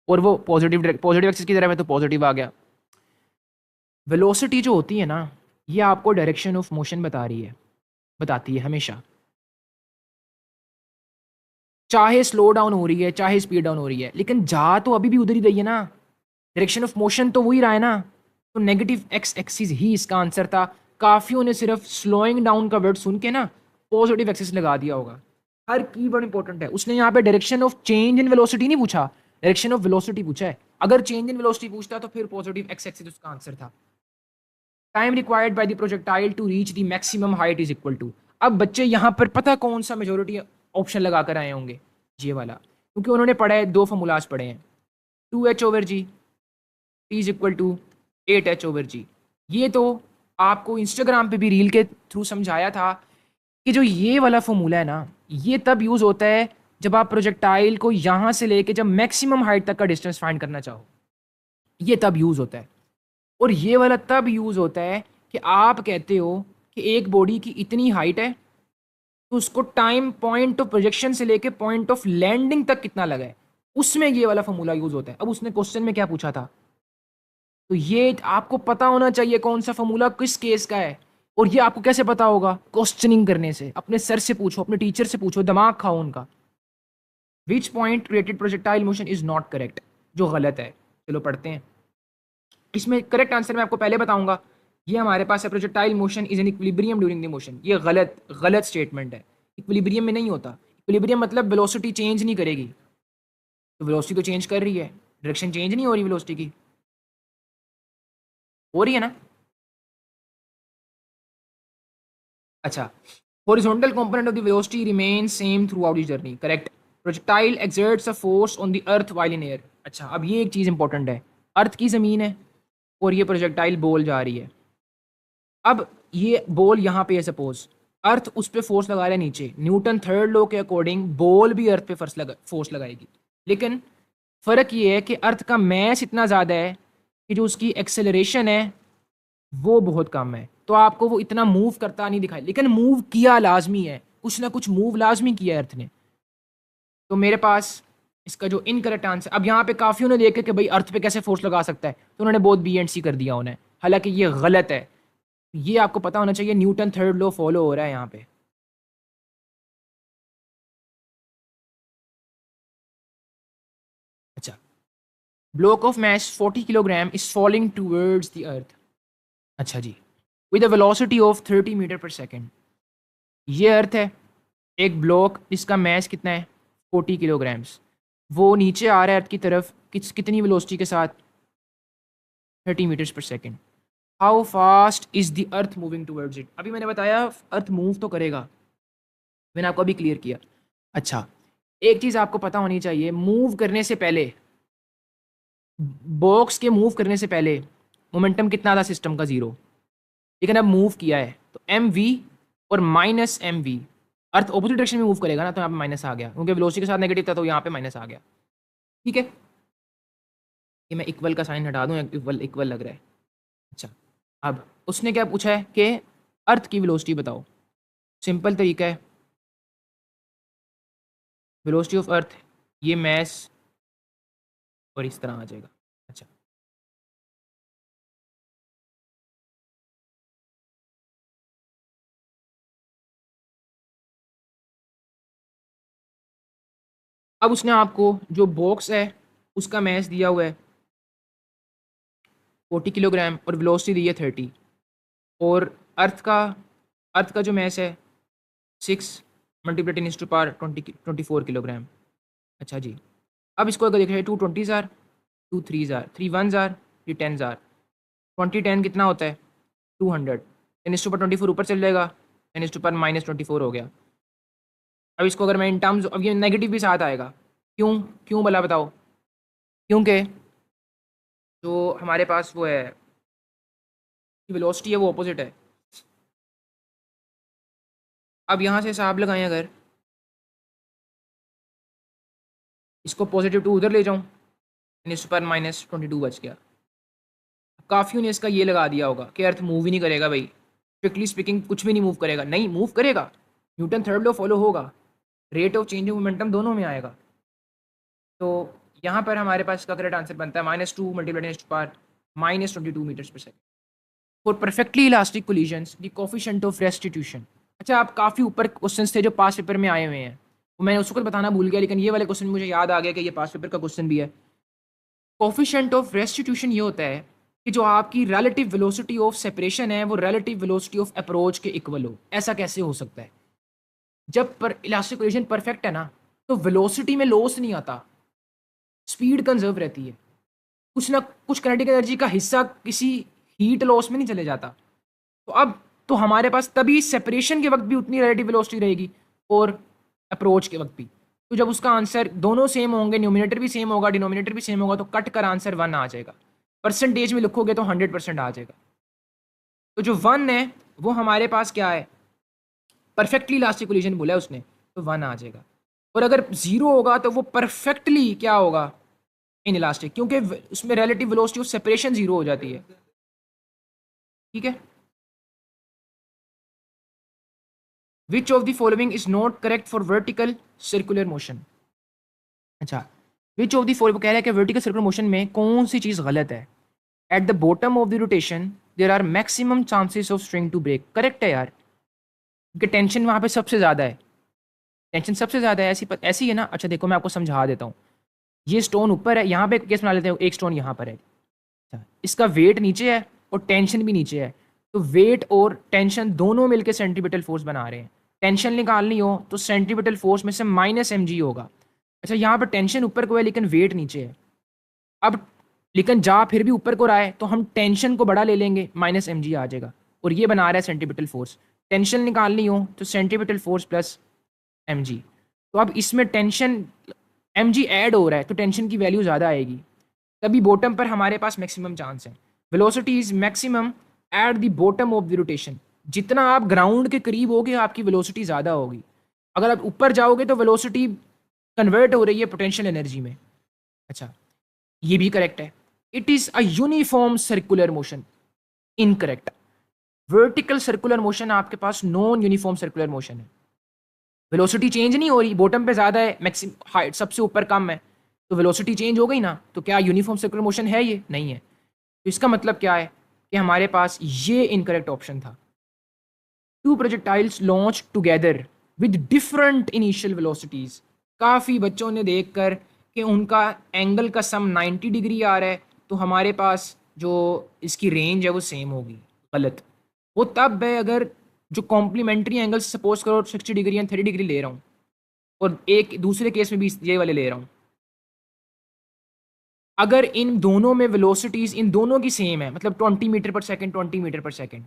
और वो पॉजिटिव एक्सिस की तरफ है, तो पॉजिटिव आ गया। वेलोसिटी जो होती है ना, ये आपको डायरेक्शन ऑफ मोशन बताती है हमेशा, चाहे स्लो डाउन हो रही है चाहे स्पीड डाउन हो रही है, लेकिन जा तो अभी भी उधर ही रही है ना, डायरेक्शन ऑफ मोशन तो वही रहा है ना। तो नेगेटिव एक्स एक्सिस ही इसका आंसर था। काफियों ने सिर्फ स्लोइंग डाउन का वर्ड सुन के ना पॉजिटिव एक्सिस लगा दिया होगा। हर की वर्ड इंपॉर्टेंट है। उसने यहाँ पे direction of change in velocity नहीं पूछा, डायरेक्शन ऑफ वेलोसिटी पूछा है। अगर चेंज इन वेलोसिटी पूछता तो फिर पॉजिटिव एक्स एक्सिस उसका आंसर था। Time required by the projectile to reach the maximum height is equal to. अब बच्चे यहाँ पर पता कौन सा मेजोरिटी ऑप्शन लगा कर आए होंगे, ये वाला, क्योंकि उन्होंने पढ़ा है, दो फॉर्मूलाज पढ़े हैं, 2h/g T is equal to 8h/g। ये तो आपको इंस्टाग्राम पे भी रील के थ्रू समझाया था कि जो ये वाला फॉर्मूला है ना, ये तब यूज होता है जब आप प्रोजेक्टाइल को यहाँ से लेके जब मैक्सिमम हाइट तक का डिस्टेंस फाइंड करना चाहो, ये तब यूज होता है। और ये वाला तब यूज होता है कि आप कहते हो कि एक बॉडी की इतनी हाइट है, तो उसको टाइम पॉइंट ऑफ प्रोजेक्शन से लेके पॉइंट ऑफ लैंडिंग तक कितना लगा है, उसमें ये वाला फॉर्मूला यूज होता है। अब उसने क्वेश्चन में क्या पूछा था, तो ये आपको पता होना चाहिए कौन सा फॉर्मूला किस केस का है। और ये आपको कैसे पता होगा, क्वेश्चनिंग करने से, अपने सर से पूछो, अपने टीचर से पूछो, दिमाग खाओ उनका। Which point related projectile motion is not correct, जो गलत है। चलो पढ़ते हैं। इसमें करेक्ट आंसर मैं आपको पहले बताऊंगा। ये हमारे पास है, projectile motion is an equilibrium during the motion. ये गलत गलत स्टेटमेंट है। इक्विलिब्रियम में नहीं होता। इक्विलिब्रियम मतलब वेलोसिटी चेंज नहीं करेगी, तो वेलोसिटी तो चेंज कर रही है, डायरेक्शन चेंज नहीं हो रही वेलोसिटी की, हो रही है ना। अच्छा, horizontal component of the velocity remains same throughout the journey, correct। projectile exerts a force on the earth while in air। अच्छा, अब ये एक चीज इंपॉर्टेंट है, अर्थ की जमीन है और ये प्रोजेक्टाइल बॉल जा रही है। अब ये बॉल यहाँ पे है, सपोज अर्थ उस पर फोर्स लगा रहा है नीचे, न्यूटन थर्ड लॉ के अकॉर्डिंग बॉल भी अर्थ पे फोर्स लगाएगी। लेकिन फर्क ये है कि अर्थ का मैस इतना ज़्यादा है कि जो उसकी एक्सेलरेशन है वो बहुत कम है, तो आपको वो इतना मूव करता नहीं दिखाई, लेकिन मूव किया लाजमी है, कुछ ना कुछ मूव लाजमी किया है अर्थ ने। तो मेरे पास इसका जो इनकरेक्ट आंसर, अब यहाँ पे काफी उन्होंने देखे कि भाई अर्थ पे कैसे फोर्स लगा सकता है, तो उन्होंने बहुत बी एंड सी कर दिया उन्हें, हालांकि ये गलत है। ये आपको पता होना चाहिए, न्यूटन थर्ड लॉ फॉलो हो रहा है यहाँ पे। अच्छा, block of mass 40 kilogram is falling towards the earth. अच्छा जी, with a velocity of 30 metre per second. ये अर्थ है, एक ब्लॉक जिसका मैस कितना है 40 किलोग्राम्स, वो नीचे आ रहा है अर्थ की तरफ कितनी वेलोसिटी के साथ, 30 मीटर्स पर second. How fast is the earth moving towards it. अभी मैंने बताया अर्थ मूव तो करेगा, मैंने आपको अभी क्लियर किया। अच्छा, एक चीज़ आपको पता होनी चाहिए, मूव करने से पहले, बॉक्स के मूव करने से पहले मोमेंटम कितना था सिस्टम का, जीरो। लेकिन अब मूव किया है तो एम वी और minus M V, earth opposite direction में मूव करेगा ना, तो यहाँ पे माइनस आ गया, क्योंकि वेलोसिटी के साथ नेगेटिव था तो यहाँ पे माइनस आ गया। ठीक है, ये मैं इक्वल का साइन हटा दूँ, इक्वल इक्वल लग रहा है। अच्छा, अब उसने क्या पूछा है कि अर्थ की वेलोसिटी बताओ। सिंपल तरीका है, वेलोसिटी ऑफ अर्थ, ये मैस और इस तरह आ जाएगा। अच्छा, अब उसने आपको जो बॉक्स है उसका मैस दिया हुआ है 40 किलोग्राम और वेलोसिटी दी है 30, और अर्थ का जो मैस है 6 मल्टीप्लाई 10⁻²4 किलोग्राम। अच्छा जी, अब इसको अगर देखें, 2 20 जार, 2 3 जार, 3 1 जार, 3 10 जार, 20 10 कितना होता है 200, 10⁻24 ऊपर चल जाएगा, 10⁻−24 हो गया। अब इसको अगर मैं इन टर्म्स, अब ये नेगेटिव भी साथ आएगा, क्यों क्यों भला बताओ, क्योंकि जो हमारे पास वो है वेलोसिटी है वो अपोजिट है। अब यहाँ से हिसाब लगाएं, अगर इसको पॉजिटिव टू उधर ले जाऊँ, 10⁻−22 बच गया। काफ़ियों ने इसका ये लगा दिया होगा कि अर्थ मूव ही नहीं करेगा भाई, स्ट्रिक्टली स्पीकिंग कुछ भी नहीं मूव करेगा, नहीं मूव करेगा, न्यूटन थर्ड लॉ फॉलो होगा, रेट ऑफ चेंज मोमेंटम दोनों में आएगा। तो यहाँ पर हमारे पास इसका करेक्ट आंसर बनता है -2 मल्टीप्लाई -22 मीटर्स पर second. For perfectly elastic collisions the coefficient of restitution. अच्छा, आप काफ़ी ऊपर क्वेश्चन थे जो पास पेपर में आए हुए हैं, वो मैंने उसको बताना भूल गया, लेकिन ये वाले क्वेश्चन मुझे याद आ गया कि ये पास पेपर का क्वेश्चन भी है। कोफिशिएंट ऑफ रेस्टिट्यूशन ये होता है कि जो आपकी रिलेटिव वेलोसिटी ऑफ सेपरेशन है वो रिलेटिव वेलोसिटी ऑफ अप्रोच के इक्वल हो। ऐसा कैसे हो सकता है? जब पर इलास्टिक कोलिजन परफेक्ट है ना, तो वेलोसिटी में लॉस नहीं आता, स्पीड कंजर्व रहती है। कुछ ना कुछ काइनेटिक एनर्जी का हिस्सा किसी हीट लॉस में नहीं चले जाता। तो अब तो हमारे पास तभी सेपरेशन के वक्त भी उतनी रिलेटिव वेलोसिटी रहेगी और अप्रोच के वक्त भी। तो जब उसका आंसर दोनों सेम होंगे, न्यूमिनेटर भी सेम होगा, डिनोमिनेटर भी सेम होगा, तो कट कर आंसर 1 आ जाएगा। परसेंटेज में लिखोगे तो 100% आ जाएगा। तो जो 1 है वो हमारे पास क्या है, परफेक्टली इलास्टिक कोलिजन बोला है उसने, तो 1 आ जाएगा। और अगर 0 होगा तो वो परफेक्टली क्या होगा, इन इलास्टिक, क्योंकि उसमें रिलेटिव वेलोसिटी ऑफ सेपरेशन 0 हो जाती है। ठीक है। विच of the following is not correct for vertical circular motion? अच्छा, विच ऑफ द फॉलोइंग कह रहा है कि वर्टिकल सर्कुलर मोशन में कौन सी चीज गलत है? At the bottom of the rotation there are maximum chances of string to break. Correct है यार, क्योंकि टेंशन वहां पे सबसे ज्यादा है। टेंशन सबसे ज्यादा है, ऐसी है ना। अच्छा देखो, मैं आपको समझा देता हूँ। ये स्टोन ऊपर है, यहाँ पे केस बना लेते हैं, एक स्टोन यहाँ पर है। अच्छा, इसका वेट नीचे है और टेंशन भी नीचे है। तो वेट और टेंशन दोनों मिलकर सेंट्रीपिटल फोर्स बना रहे हैं। टेंशन निकालनी हो तो सेंट्रीपिटल फोर्स में से -mg होगा। अच्छा, यहाँ पर टेंशन ऊपर को है लेकिन वेट नीचे है। अब लेकिन जा फिर भी ऊपर को रहा है, तो हम टेंशन को बड़ा ले लेंगे, -mg आ जाएगा। और ये बना रहा है सेंट्रीपिटल फोर्स। टेंशन निकालनी हो तो सेंट्रीपिटल फोर्स प्लस mg। तो अब इसमें टेंशन mg ऐड हो रहा है तो टेंशन की वैल्यू ज़्यादा आएगी, तभी बॉटम पर हमारे पास मैक्सिमम चांस है। Velocity is maximum eight the bottom of the rotation. जितना आप ग्राउंड के करीब होगे आपकी वेलोसिटी ज़्यादा होगी। अगर आप ऊपर जाओगे तो वेलोसिटी कन्वर्ट हो रही है पोटेंशियल एनर्जी में। अच्छा, ये भी करेक्ट है। It is a uniform circular motion. Incorrect. Vertical circular motion आपके पास नॉन यूनिफॉर्म सर्कुलर मोशन है। वेलोसिटी चेंज नहीं हो रही, बॉटम पे ज़्यादा है, मैक्सिमम हाइट सबसे ऊपर कम है, तो वेलोसिटी चेंज हो गई ना। तो क्या यूनिफॉर्म सर्कुलर मोशन है? ये नहीं है। तो इसका मतलब क्या है कि हमारे पास ये इनकरेक्ट ऑप्शन था। Two projectiles launch together with different initial velocities. काफ़ी बच्चों ने देखकर कि उनका एंगल का सम 90 डिग्री आ रहा है, तो हमारे पास जो इसकी रेंज है वो सेम होगी। गलत। वो तब है अगर जो कॉम्प्लीमेंट्री एंगल सपोज करो 60 डिग्री या 30 डिग्री ले रहा हूँ, और एक दूसरे केस में भी ये वाले ले रहा हूँ। अगर इन दोनों में वेलोसिटीज इन दोनों की सेम है, मतलब 20 मीटर पर सेकंड 20 मीटर पर सेकंड,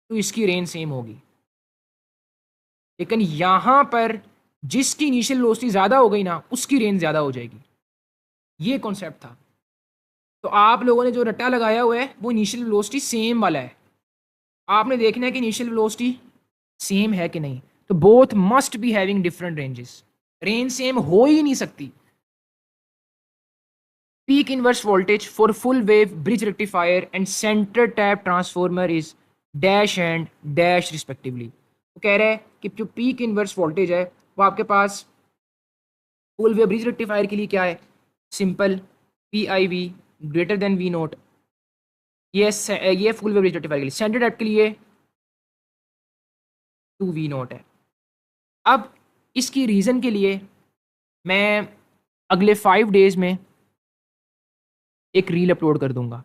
तो इसकी रेंज सेम होगी। लेकिन यहां पर जिसकी इनिशियल वेलोसिटी ज्यादा हो गई ना, उसकी रेंज ज्यादा हो जाएगी। ये कॉन्सेप्ट था। तो आप लोगों ने जो रट्टा लगाया हुआ है वो इनिशियल वेलोसिटी सेम वाला है। आपने देखना है कि इनिशियल वेलोसिटी सेम है कि नहीं। तो both must be having different ranges. Range same हो ही नहीं सकती। Peak inverse voltage for full wave bridge rectifier and center tap transformer is dash and dash respectively। वो कह रहा है कि जो पीक इनवर्स वोल्टेज है वो आपके पास फुल वेव ब्रिज रेक्टिफायर के लिए क्या है, simple P I V greater than V naught. ये फुल वेव ब्रिज रेक्टिफायर के लिए। सेंटर टैप के लिए 2 वी नोट है। अब इसकी रीज़न के लिए मैं अगले 5 डेज में एक रील अपलोड कर दूंगा,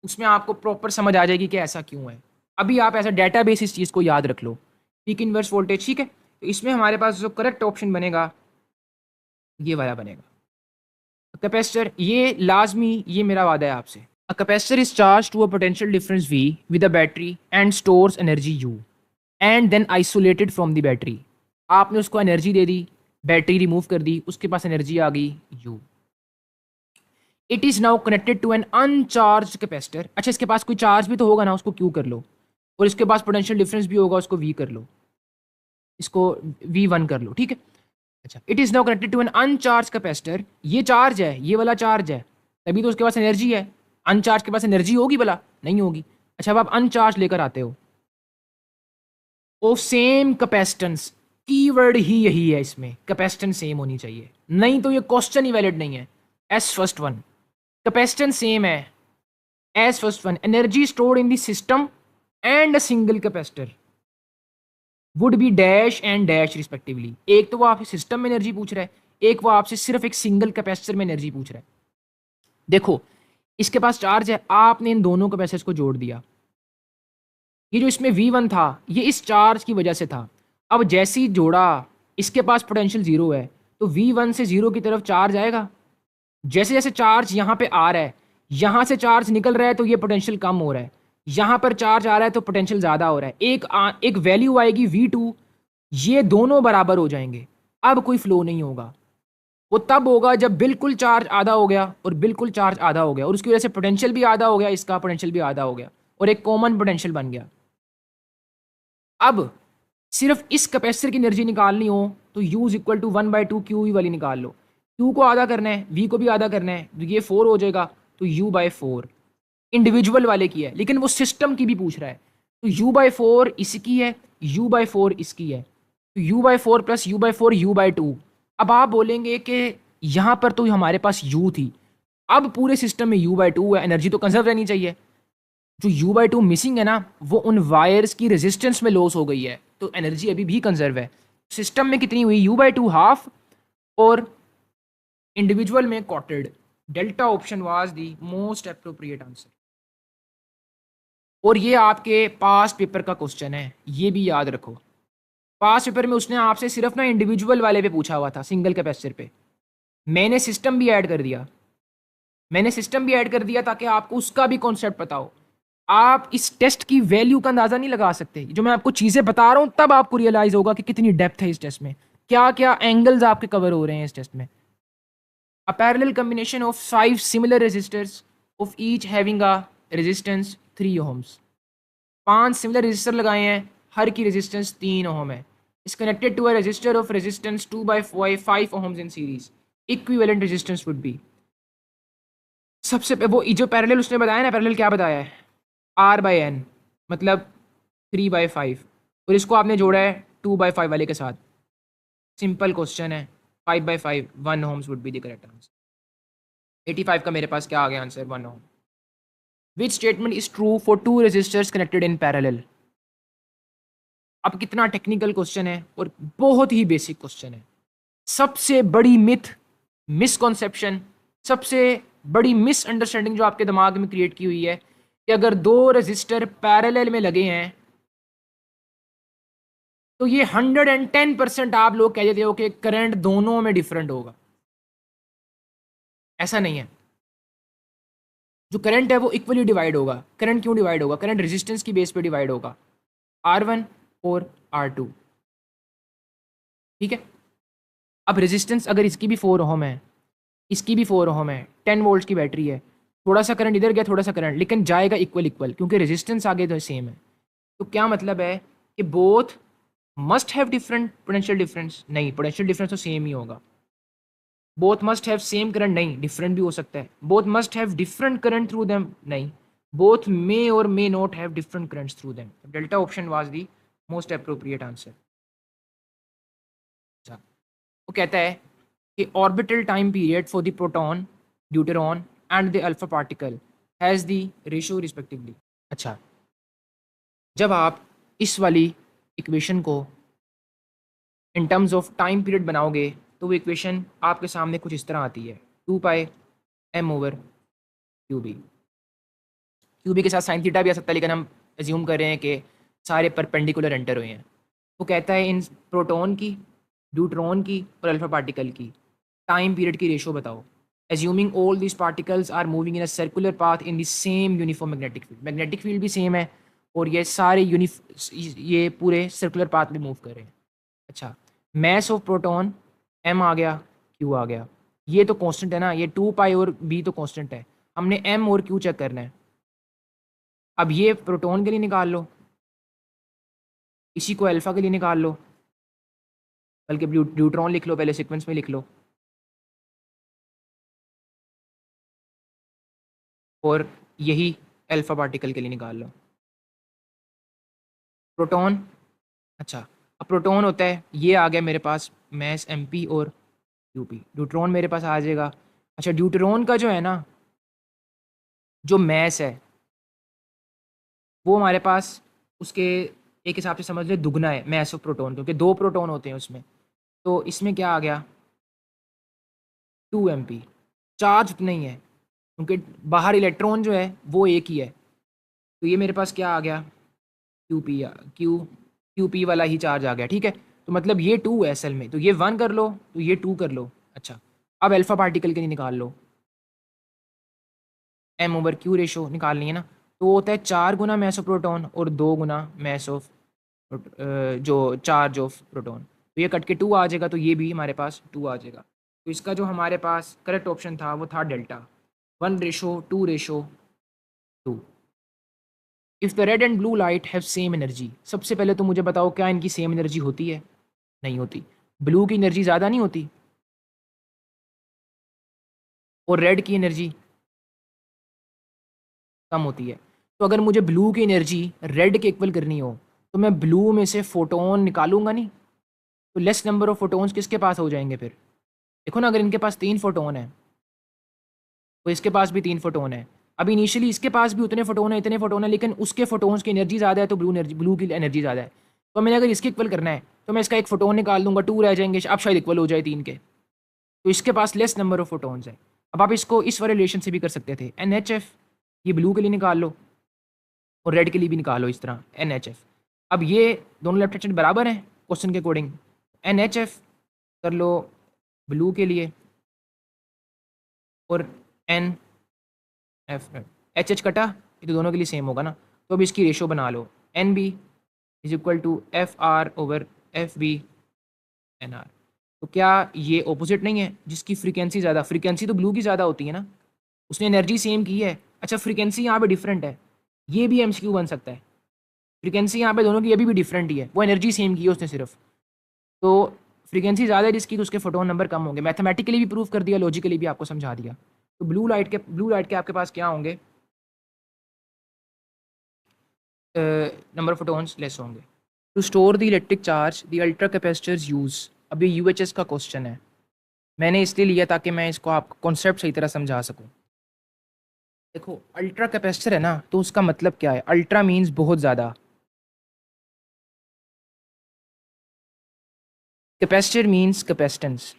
उसमें आपको प्रॉपर समझ आ जाएगी कि ऐसा क्यों है। अभी आप ऐसा डेटाबेस इस चीज़ को याद रख लो, पीक इनवर्स वोल्टेज। ठीक है, तो इसमें हमारे पास जो करेक्ट ऑप्शन बनेगा ये वाला बनेगा। कैपेसिटर, ये लाजमी, ये मेरा वादा है आपसे। A capacitor is charged to a potential difference V with a battery and stores energy U and then isolated from the battery. आपने उसको एनर्जी दे दी, बैटरी रिमूव कर दी, उसके पास एनर्जी आ गई U। It is now connected to an uncharged capacitor. अच्छा, इसके पास कोई चार्ज भी तो होगा ना, उसको Q कर लो, और इसके पास पोटेंशियल डिफरेंस भी होगा, उसको V कर लो, इसको V1 कर लो। ठीक है। अच्छा, it is now connected to an uncharged capacitor. ये चार्ज है, ये वाला चार्ज है, तभी तो उसके पास एनर्जी है। अनचार्ज के पास एनर्जी होगी भला? नहीं होगी। अच्छा, अब आप अनचार्ज लेकर आते हो ऑफ सेम कैपेसिटेंस। कीवर्ड ही यही है इसमें, कैपेसिटेंस सेम होनी चाहिए, नहीं तो ये क्वेश्चन ही वैलिड नहीं है। As first one, capacitance same है as first one. Energy stored in the system and a single capacitor would be dash and dash respectively. एक तो वो आपसे सिस्टम में एनर्जी पूछ रहा है, एक वो आपसे सिर्फ एक सिंगल कैपेसिटर में एनर्जी पूछ रहा है। देखो, इसके पास चार्ज है, आपने इन दोनों कैपेसिटर्स को जोड़ दिया। ये जो इसमें V1 था ये इस चार्ज की वजह से था। अब जैसे ही जोड़ा, इसके पास पोटेंशियल जीरो है, तो V1 से जीरो की तरफ चार्ज आएगा। जैसे जैसे चार्ज यहाँ पे आ रहा है, यहाँ से चार्ज निकल रहा है तो ये पोटेंशियल कम हो रहा है, यहाँ पर चार्ज आ रहा है तो पोटेंशियल ज़्यादा हो रहा है। एक वैल्यू आएगी V2, ये दोनों बराबर हो जाएंगे। अब कोई फ्लो नहीं होगा। वो तब होगा जब बिल्कुल चार्ज आधा हो गया और बिल्कुल चार्ज आधा हो गया, और उसकी वजह से पोटेंशियल भी आधा हो गया, इसका पोटेंशियल भी आधा हो गया, और एक कॉमन पोटेंशियल बन गया। अब सिर्फ इस कैपेसिटर की एनर्जी निकालनी हो तो U is equal to 1/2 QE वाली निकाल लो। Q को आधा करना है, V को भी आधा करना है, तो ये 4 हो जाएगा, तो U/4 इंडिविजुअल वाले की है, लेकिन वो सिस्टम की भी पूछ रहा है, तो U/4 इसकी है, U/4 इसकी है, तो U/4 प्लस U/4 U/2। अब आप बोलेंगे कि यहाँ पर तो हमारे पास U थी, अब पूरे सिस्टम में U/2 है, एनर्जी तो कंजर्व रहनी चाहिए। जो U/2 मिसिंग है ना, वो उन वायर्स की रेजिस्टेंस में लॉस हो गई है, तो एनर्जी अभी भी कंजर्व है। सिस्टम में कितनी हुई? U/2 हाफ, और इंडिविजुअल में क्वार्टेड। Delta option was the most appropriate answer. और ये आपके पास्ट पेपर का क्वेश्चन है, ये भी याद रखो। पास्ट पेपर में उसने आपसे सिर्फ ना इंडिविजुअल वाले पे पूछा हुआ था, सिंगल कैपेसिटर पे। मैंने सिस्टम भी ऐड कर दिया, ताकि आपको उसका भी कॉन्सेप्ट पता हो। आप इस टेस्ट की वैल्यू का अंदाजा नहीं लगा सकते। जो मैं आपको चीजें बता रहा हूं तब आपको रियलाइज होगा कि कितनी डेप्थ है इस टेस्ट में, क्या क्या एंगल्स आपके कवर हो रहे हैं इस टेस्ट में। A parallel combination of 5 similar resistors of each having a resistance 3 ohms। 5 similar resistor लगाए हैं, हर की रेजिस्टेंस 3 ओम है। Is connected to a resistor of resistance 2/5 ohms in series. Equivalent resistance would be. सबसे वो जो parallel उसने बताया ना, पैरेलल क्या बताया है? R/N, मतलब 3/5, और इसको आपने जोड़ा है 2/5 वाले के साथ। सिंपल क्वेश्चन है। 5/5 1 ohms would be the correct answer. 85 का मेरे पास क्या आ गया answer? 1 ohm। Which statement is true for 2 resistors connected in parallel? अब कितना टेक्निकल क्वेश्चन है और बहुत ही बेसिक क्वेश्चन है। सबसे बड़ी मिथ, मिसकॉन्सेप्शन, सबसे बड़ी मिसअंडरस्टैंडिंग जो आपके दिमाग में क्रिएट की हुई है कि अगर 2 रेजिस्टर पैरेलल में लगे हैं तो ये 110% आप लोग कह देते हो कि करंट दोनों में डिफरेंट होगा। ऐसा नहीं है। जो करंट है वो इक्वली डिवाइड होगा। करंट क्यों डिवाइड होगा? करंट रेजिस्टेंस की बेस पे डिवाइड होगा, R1 और R2। ठीक है। अब रेजिस्टेंस अगर इसकी भी 4 ओम है, इसकी भी 4 ओम है, 10 वोल्ट की बैटरी है, थोड़ा सा करंट इधर गया, थोड़ा सा करंट, लेकिन जाएगा इक्वल इक्वल, क्योंकि रेजिस्टेंस आगे तो सेम है। तो क्या मतलब है कि both must have different potential difference? नहीं, पोटेंशियल डिफरेंस तो सेम ही होगा। Both must have same current? नहीं, डिफरेंट भी हो सकता है। Both must have different current through them? नहीं, बोथ मे और may not have different currents through them. Delta option was the most appropriate answer. वो कहता है कि orbital time period for the proton, deuteron and the alpha particle has the ratio respectively. अच्छा, जब आप इस वाली इक्वेशन को इन टर्म्स ऑफ टाइम पीरियड बनाओगे तो वो इक्वेशन आपके सामने कुछ इस तरह आती है, 2πm/QB। QB के साथ साइन थीटा भी आ सकता है, लेकिन हम एज्यूम कर रहे हैं कि सारे परपेंडिकुलर एंटर हुए हैं। वो कहता है इन प्रोटॉन की, ड्यूट्रॉन की और अल्फा पार्टिकल की टाइम पीरियड की रेशो बताओ, assuming all this particles are moving in a circular path in the same uniform magnetic field. Magnetic field भी सेम है और ये सारे ये पूरे सर्कुलर पाथ में मूव कर रहे हैं। अच्छा, मैस ऑफ प्रोटॉन m आ गया, q आ गया, ये तो कांस्टेंट है ना, ये 2π और b तो कांस्टेंट है। हमने m और q चेक करना है। अब ये प्रोटॉन के लिए निकाल लो, इसी को अल्फा के लिए निकाल लो, बल्कि न्यूट्रॉन लिख लो, पहले सीक्वेंस में लिख लो, और यही अल्फा पार्टिकल के लिए निकाल लो। प्रोटॉन, अच्छा, अब प्रोटॉन होता है, ये आ गया मेरे पास मैस mp और qp। ड्यूट्रॉन मेरे पास आ जाएगा। अच्छा, ड्यूट्रॉन का जो है ना, जो मैस है वो हमारे पास उसके एक हिसाब से समझ ले दुगना है मैस ऑफ प्रोटॉन, क्योंकि 2 प्रोटॉन होते हैं उसमें। तो इसमें क्या आ गया, 2 mp। चार्ज उतना ही है, क्योंकि बाहर इलेक्ट्रॉन जो है वो एक ही है। तो ये मेरे पास क्या आ गया, क्यू पी, क्यू पी वाला ही चार्ज आ गया, ठीक है। तो मतलब ये 2 है असल में, तो ये 1 कर लो, तो ये 2 कर लो। अच्छा, अब अल्फा पार्टिकल के लिए निकाल लो, एम ओवर क्यू रेशो निकालनी है ना। तो वो होता है 4 गुना मैस ऑफ प्रोटॉन और 2 गुना मैस ऑफ जो चार्ज ऑफ प्रोटॉन। तो ये कट के 2 आ जाएगा, तो ये भी हमारे पास 2 आ जाएगा। तो इसका जो हमारे पास करेक्ट ऑप्शन था वो था delta, 1:2:2। If the red and blue light have same energy, सबसे पहले तो मुझे बताओ क्या इनकी सेम एनर्जी होती है? नहीं होती। ब्लू की एनर्जी ज़्यादा नहीं होती और रेड की एनर्जी कम होती है। तो अगर मुझे ब्लू की एनर्जी रेड के इक्वल करनी हो, तो मैं ब्लू में से फोटोन निकालूंगा नहीं, तो लेस नंबर ऑफ फोटोन्स किसके पास हो जाएंगे फिर? देखो ना, अगर इनके पास 3 फोटोन है तो इसके पास भी 3 फोटोन है। अब इनिशियली इसके पास भी उतने फोटोन है, इतने फोटोन है, लेकिन उसके फोटोन्स की एनर्जी ज़्यादा है, तो ब्लू की एनर्जी ज़्यादा है। तो मैंने अगर इसके इक्वल करना है तो मैं इसका एक फोटोन निकाल दूंगा, 2 रह जाएंगे, अब शायद इक्वल हो जाए 3 के। तो इसके पास लेस नंबर ऑफ फोटोन्स है। अब आप इसको इस वाले रिलेशन से भी कर सकते थे, NHF, ये ब्लू के लिए निकाल लो और रेड के लिए भी निकालो इस तरह, NHF। अब ये दोनों लेफ्ट हैंड बराबर हैं क्वेश्चन के अकॉर्डिंग, NHF कर लो ब्लू के लिए और NF, HH कटा, ये तो दोनों के लिए सेम होगा ना। तो अब इसकी रेशो बना लो, NB is equal to FR over FB NR। तो क्या ये ऑपोजिट नहीं है? जिसकी फ्रीक्वेंसी ज़्यादा, फ्रीक्वेंसी तो ब्लू की ज़्यादा होती है ना, उसने एनर्जी सेम की है। अच्छा, फ्रीक्वेंसी यहाँ पे डिफरेंट है, ये भी MCQ बन सकता है। फ्रीक्वेंसी यहाँ पे दोनों की अभी भी डिफरेंट ही है, वो एनर्जी सेम की है उसने सिर्फ। तो फ्रीक्वेंसी ज़्यादा है जिसकी, तो उसके फोटोन नंबर कम होंगे। मैथमेटिकली भी प्रूव कर दिया, लॉजिकली भी आपको समझा दिया। तो ब्लू लाइट के आपके पास क्या होंगे, नंबर ऑफ फोटोन्स लेस होंगे। To store the electric charge the ultra capacitors use, अब ये UHS का क्वेश्चन है, मैंने इसलिए लिया ताकि मैं इसको आपको कॉन्सेप्ट सही तरह समझा सकूं। देखो, अल्ट्रा कैपेसिटर है ना, तो उसका मतलब क्या है? अल्ट्रा मीन्स बहुत ज़्यादा, कैपेसिटर मीन्स कैपेसिटेंस,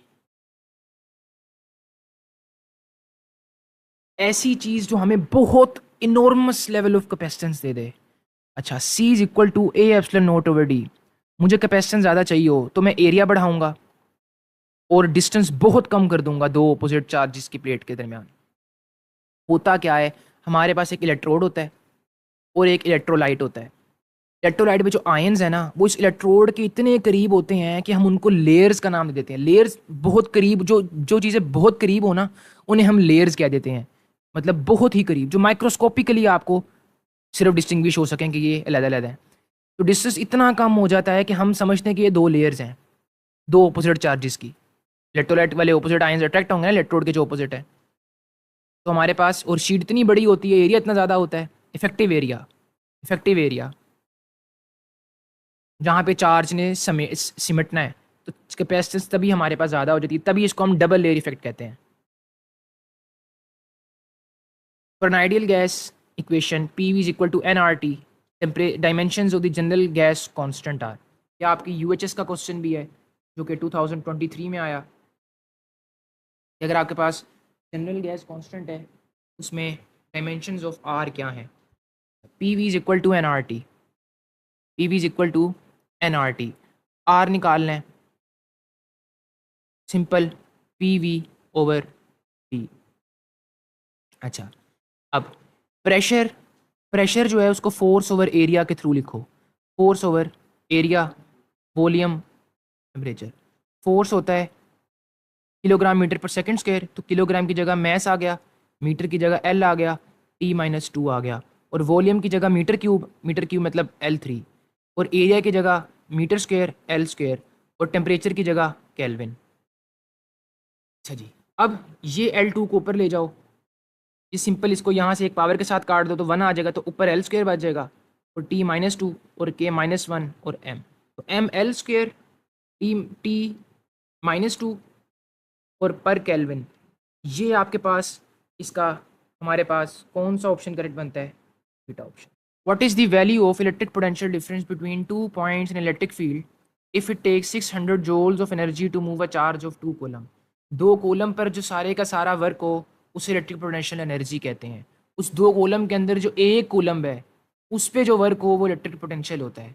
ऐसी चीज़ जो हमें बहुत इनॉर्मस लेवल ऑफ कैपेसिटेंस दे दे। अच्छा, C is equal to A epsilon naught over D। मुझे कैपेसिटेंस ज़्यादा चाहिए हो तो मैं एरिया बढ़ाऊंगा और डिस्टेंस बहुत कम कर दूंगा दो ऑपोजिट चार्जेस की प्लेट के दरमियान। होता क्या है, हमारे पास एक इलेक्ट्रोड होता है और एक इलेक्ट्रोलाइट होता है। इलेक्ट्रोलाइट में जो आयंस है ना, वो इस इलेक्ट्रोड के इतने करीब होते हैं कि हम उनको लेयर्स का नाम दे देते हैं। लेयर्स बहुत करीब, जो जो चीज़ें बहुत करीब हो ना, उन्हें हम लेयर्स कह देते हैं। मतलब बहुत ही करीब, जो माइक्रोस्कोपिकली आपको सिर्फ डिस्टिंग्विश हो सकें कि ये अलग अलग है। तो डिस्टेंस इतना कम हो जाता है कि हम समझते हैं कि ये दो लेयर्स हैं, दो ऑपोजिट चार्जेस की। इलेक्ट्रोलाइट वाले ऑपोजिट आयंस अट्रैक्ट होंगे ना इलेक्ट्रोड के जो ऑपोजिट है। तो हमारे पास, और शीट इतनी बड़ी होती है, एरिया इतना ज़्यादा होता है, इफेक्टिव एरिया जहाँ पे चार्ज ने सिमटना है, तो कैपेसिटेंस तभी हमारे पास ज़्यादा हो जाती है, तभी इसको हम डबल लेयर इफेक्ट कहते हैं। For an ideal gas equation PV is equal to NRT, dimensions of the general gas constant R. या आपकी UHS का क्वेश्चन भी है जो कि 2023 में आया कि अगर आपके पास जनरल गैस कांस्टेंट है, उसमें डायमेंशंस ऑफ R क्या हैं? PV is equal to NRT, PV is equal to NRT। R निकालना है, सिंपल, PV ओवर T। अच्छा, अब प्रेशर, प्रेशर जो है उसको फोर्स ओवर एरिया के थ्रू लिखो। Force over area, volume, temperature. Force होता है किलोग्राम मीटर पर सेकंड स्क्वायर, तो किलोग्राम की जगह मैस आ गया, मीटर की जगह L आ गया, T-2 आ गया। और वॉल्यूम की जगह मीटर क्यूब मतलब L3। और एरिया की जगह मीटर स्क्वायर L स्क्वायर। और टेम्परेचर की जगह केल्विन। अच्छा जी, अब ये L2 को ऊपर ले जाओ, ये सिंपल, इसको यहाँ से एक पावर के साथ काट दो तो 1 आ जाएगा, तो ऊपर L स्क्वायर बच जाएगा, और T-2 और K-1 और M। तो ML स्क्वायर T-2 और पर केल्विन। ये आपके पास इसका, हमारे पास कौन सा ऑप्शन करेक्ट बनता है? Beta option. What is the value of electric potential difference between 2 points in electric field if it takes 600 joules of energy to move a charge of 2 coulomb? 2 coulomb पर जो सारे का सारा वर्क हो उसे electric potential energy कहते हैं। उस 2 कूलम के अंदर जो 1 कूलम है, उस पे जो वर्क हो वो इलेक्ट्रिक पोटेंशियल होता है।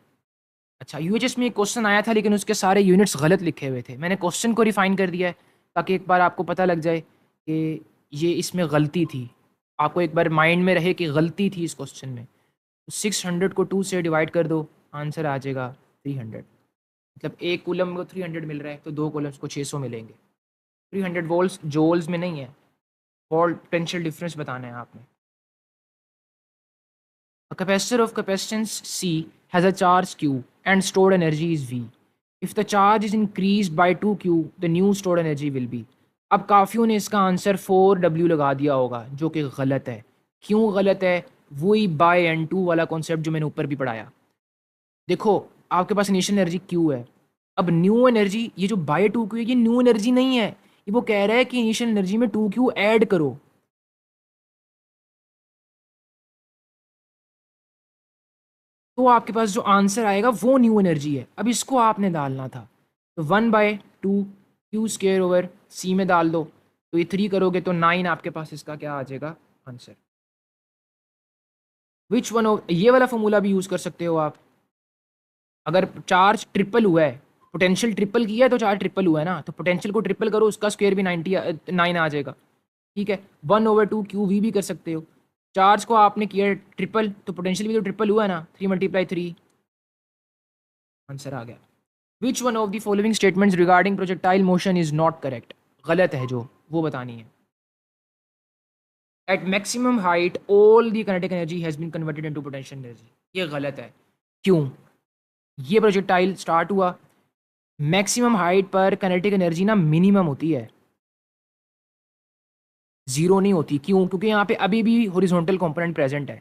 अच्छा, यूएचएस में एक क्वेश्चन आया था लेकिन उसके सारे यूनिट्स गलत लिखे हुए थे। मैंने क्वेश्चन को रिफाइन कर दिया है ताकि एक बार आपको पता लग जाए कि ये इसमें गलती थी। आपको एक बार माइंड में रहे कि गलती थी इस क्वेश्चन में। 600 को 2 से डिवाइड कर दो, आंसर आ जाएगा 300। मतलब 1 कूलम को 300 मिल रहा है तो 2 कूलम्स को 600 मिलेंगे। 300 वोल्ट्स जोल्स में नहीं है, वोल्ट पोटेंशियल डिफरेंस बताना है आपने। A capacitor of capacitance C has a charge Q and stored energy is V. If the charge is increased by 2Q, the new stored energy will be. अब काफियों ने इसका answer 4W लगा दिया होगा जो कि गलत है। क्यों गलत है? वही बाय एन टू वाला कॉन्सेप्ट जो मैंने ऊपर भी पढ़ाया। देखो, आपके पास इनिशियल एनर्जी Q है। अब न्यू एनर्जी, ये जो बाय 2Q है ये न्यू एनर्जी नहीं है। ये वो कह रहा है कि इनिशियल एनर्जी में 2Q ऐड करो। तो आपके पास जो आंसर आएगा वो न्यू एनर्जी है। अब इसको आपने डालना था, तो 1/2 क्यू स्क्र ओवर सी में डाल दो, तो ये 3 करोगे तो 9 आपके पास इसका क्या आ जाएगा आंसर। विच वन ऑफ, ये वाला फॉर्मूला भी यूज कर सकते हो आप। अगर चार्ज ट्रिपल हुआ है, पोटेंशियल ट्रिपल किया है तो चार्ज ट्रिपल हुआ है ना, तो पोटेंशियल को ट्रिपल करो, उसका स्क्वायर भी 9 आ जाएगा। ठीक है, 1/2 क्यू वी भी कर सकते हो। चार्ज को आपने किया ट्रिपल तो पोटेंशियल भी तो ट्रिपल हुआ है ना, 3 × 3 आंसर आ गया। Which one of the following statements regarding projectile motion is not correct, गलत है जो, वो बतानी है। At maximum height all the kinetic energy has been converted into potential energy, ये गलत है। क्यों? ये प्रोजेक्टाइल स्टार्ट हुआ, मैक्सिमम हाइट पर काइनेटिक एनर्जी ना मिनिमम होती है, जीरो नहीं होती। क्यों? क्योंकि यहाँ पे अभी भी हॉरिजॉन्टल कंपोनेंट प्रेजेंट है।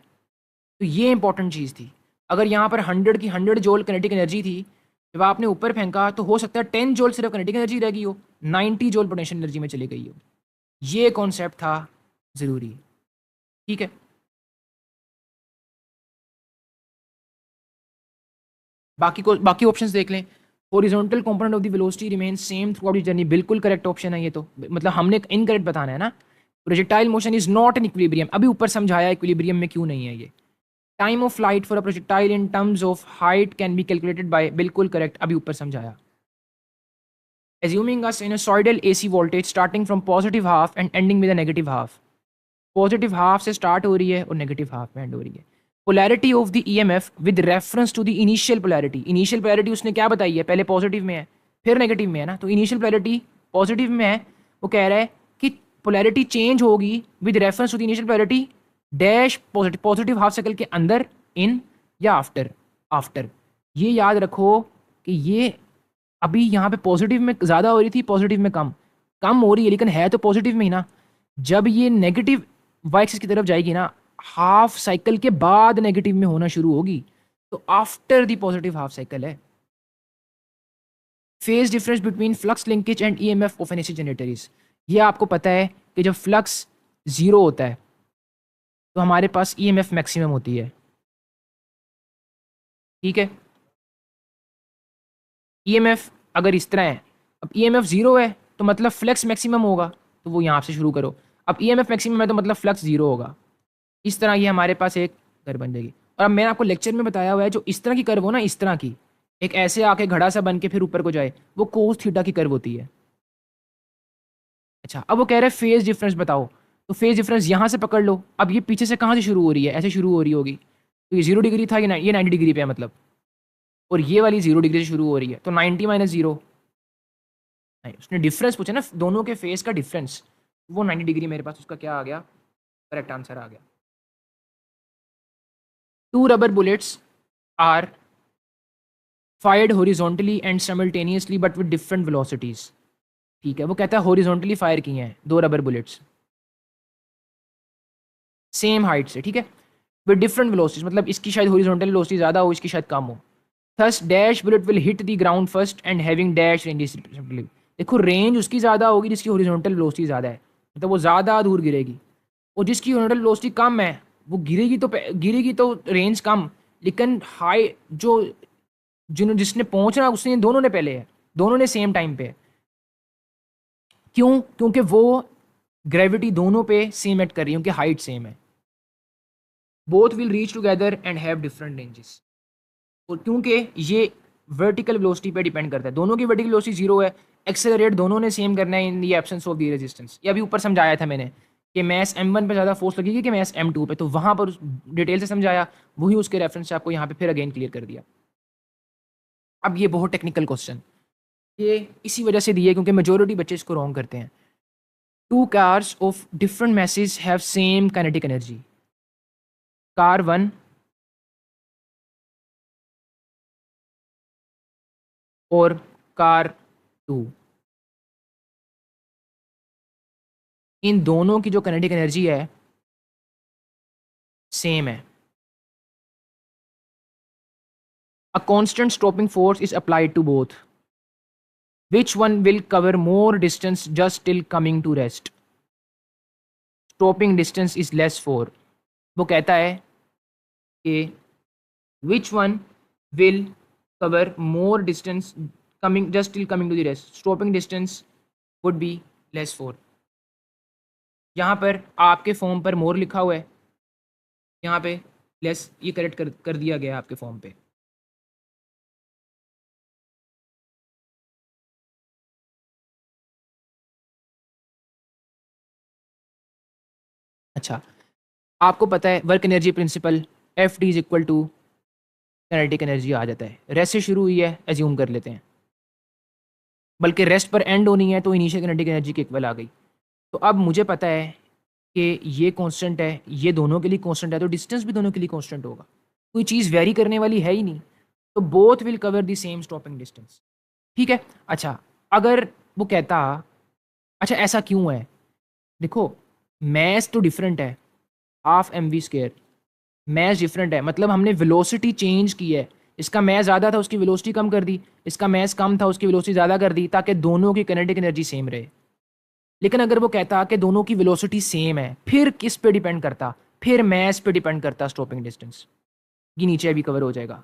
तो ये इंपॉर्टेंट चीज़ थी। अगर यहाँ पर 100 की 100 जूल काइनेटिक एनर्जी थी, जब आपने ऊपर फेंका तो हो सकता है 10 जूल सिर्फ काइनेटिक एनर्जी रह गई हो, 90 जूल पोटेंशियल एनर्जी में चली गई हो। ये कॉन्सेप्ट था ज़रूरी। ठीक है, बाकी ऑप्शंस देख लें। Horizontal component of the velocity remain same through out the journey, बिल्कुल करेक्ट ऑप्शन है ये। तो मतलब हमने इनकरेक्ट बताना है ना। Projectile motion is not in equilibrium, अभी ऊपर समझाया इक्विलिब्रियम में क्यों नहीं है ये। Time of flight for a projectile in terms of height can be calculated by, बिल्कुल करेक्ट, अभी ऊपर समझाया। Assuming a sinusoidal AC voltage starting from positive half and ending with a negative half, positive half से start हो रही है और negative half में एंड हो रही है। Polarity of the EMF with reference to the initial polarity, initial polarity उसने क्या बताई है, पहले पॉजिटिव में है फिर नेगेटिव में है ना, तो इनिशियल पोलैरिटी पॉजिटिव में है। वो कह रहा है कि पोलैरिटी चेंज होगी with reference to the initial polarity dash positive half cycle के अंदर, इन या आफ्टर। आफ्टर, ये याद रखो कि ये अभी यहाँ पे पॉजिटिव में ज़्यादा हो रही थी, पॉजिटिव में कम, कम हो रही है लेकिन है तो पॉजिटिव में ही ना। जब ये नेगेटिव वाई एक्सिस की तरफ जाएगी ना, हाफ साइकिल के बाद नेगेटिव में होना शुरू होगी, तो after the positive half cycle है। Phase difference between flux linkage and EMF of an AC generator is, ये आपको पता है कि जब फ्लक्स जीरो होता है तो हमारे पास ईएमएफ मैक्सिमम होती है। ठीक है, ईएमएफ अगर इस तरह है, अब ईएमएफ जीरो है तो मतलब फ्लक्स मैक्सिमम होगा, तो वो यहाँ से शुरू करो। अब ईएमएफ मैक्सिमम है तो मतलब फ्लक्स जीरो होगा। इस तरह ये हमारे पास एक कर्व बन जाएगी। और अब मैंने आपको लेक्चर में बताया हुआ है, जो इस तरह की कर्व हो ना, इस तरह की, एक ऐसे आके घड़ा सा बन के फिर ऊपर को जाए, वो कोस थीटा की कर्व होती है। अच्छा, अब वो कह रहे हैं फेज डिफरेंस बताओ, तो फेज डिफरेंस यहाँ से पकड़ लो। अब ये पीछे से कहाँ से शुरू हो रही है, ऐसे शुरू हो रही होगी, तो ये 0 डिग्री था, ये 90 डिग्री पे है मतलब, और ये वाली 0 डिग्री से शुरू हो रही है, तो 90 - 0 नहीं, उसने डिफरेंस पूछा ना दोनों के फेस का डिफरेंस, वो 90 डिग्री मेरे पास उसका क्या आ गया, करेक्ट आंसर आ गया। 2 rubber bullets are fired horizontally and simultaneously but with different velocities। ठीक है, वो कहता है हॉरिजॉन्टली फायर किए हैं 2 रबर बुलेट्स सेम हाइट से, ठीक है, विद डिफरेंट वेलोसिटीज, मतलब इसकी शायद हॉरिजॉन्टल वेलोसिटी ज़्यादा हो, इसकी शायद कम हो। Thus dash bullet will hit the ground first and having dash range respectively. देखो, रेंज उसकी ज़्यादा होगी जिसकी हॉरिजॉन्टल वेलोसिटी ज़्यादा है, मतलब वो ज़्यादा दूर गिरेगी, और जिसकी हॉरिजॉन्टल वेलोसिटी कम है वो गिरेगी तो रेंज कम, लेकिन हाई जो जिसने पहुंचना उसने, दोनों ने पहले है, दोनों ने सेम टाइम पे है। क्यों? क्योंकि वो ग्रेविटी दोनों पे सेम एक्ट कर रही है, उनकी हाइट सेम है। Both will reach together and have different ranges. और क्योंकि ये वर्टिकल वेलोसिटी पे डिपेंड करता है, दोनों की वर्टिकल वेलोसिटी जीरो है, एक्सेलरेट दोनों ने सेम करना है in the absence of the resistance. ये अभी ऊपर समझाया था मैंने कि मैस m1 पे ज़्यादा फोर्स लगेगी कि मैस m2 पे, तो वहाँ पर डिटेल से समझाया, वही उसके रेफरेंस से आपको यहाँ पे फिर अगेन क्लियर कर दिया। अब ये बहुत टेक्निकल क्वेश्चन, ये इसी वजह से दिए क्योंकि मेजोरिटी बच्चे इसको रॉन्ग करते हैं। Two cars of different masses have same kinetic energy. Car 1 और कार 2, इन दोनों की जो काइनेटिक एनर्जी है सेम है। A constant stopping force is applied to both. Which one will cover more distance just till coming to rest? Stopping distance is less for. वो कहता है कि which one will cover more distance coming just till coming to the rest? Stopping distance would be less for. यहाँ पर आपके form पर मोर लिखा हुआ है, यहाँ पे लेस, ये करेक्ट कर दिया गया है आपके फॉर्म पे। अच्छा, आपको पता है work energy principle, F D is equal to kinetic energy आ जाता है। रेस्ट से शुरू हुई है, एज्यूम कर लेते हैं, बल्कि रेस्ट पर एंड होनी है तो इनिशियल काइनेटिक एनर्जी की इक्वल आ गई। तो अब मुझे पता है कि ये कांस्टेंट है, ये दोनों के लिए कांस्टेंट है, तो डिस्टेंस भी दोनों के लिए कांस्टेंट होगा, कोई चीज़ वेरी करने वाली है ही नहीं। तो both will cover the same stopping distance. ठीक है। अच्छा, अगर वो कहता, अच्छा ऐसा क्यों है, देखो मैस तो डिफरेंट है, half M V square, mass different है, मतलब हमने वेलोसिटी चेंज की है। इसका मैस ज़्यादा था, उसकी वेलोसिटी कम कर दी, इसका मैस कम था, उसकी वेलोसिटी ज़्यादा कर दी, ताकि दोनों की काइनेटिक एनर्जी सेम रहे। लेकिन अगर वो कहता कि दोनों की वेलोसिटी सेम है, फिर किस पे डिपेंड करता, फिर मैस पे डिपेंड करता स्टॉपिंग डिस्टेंस। ये नीचे अभी कवर हो जाएगा।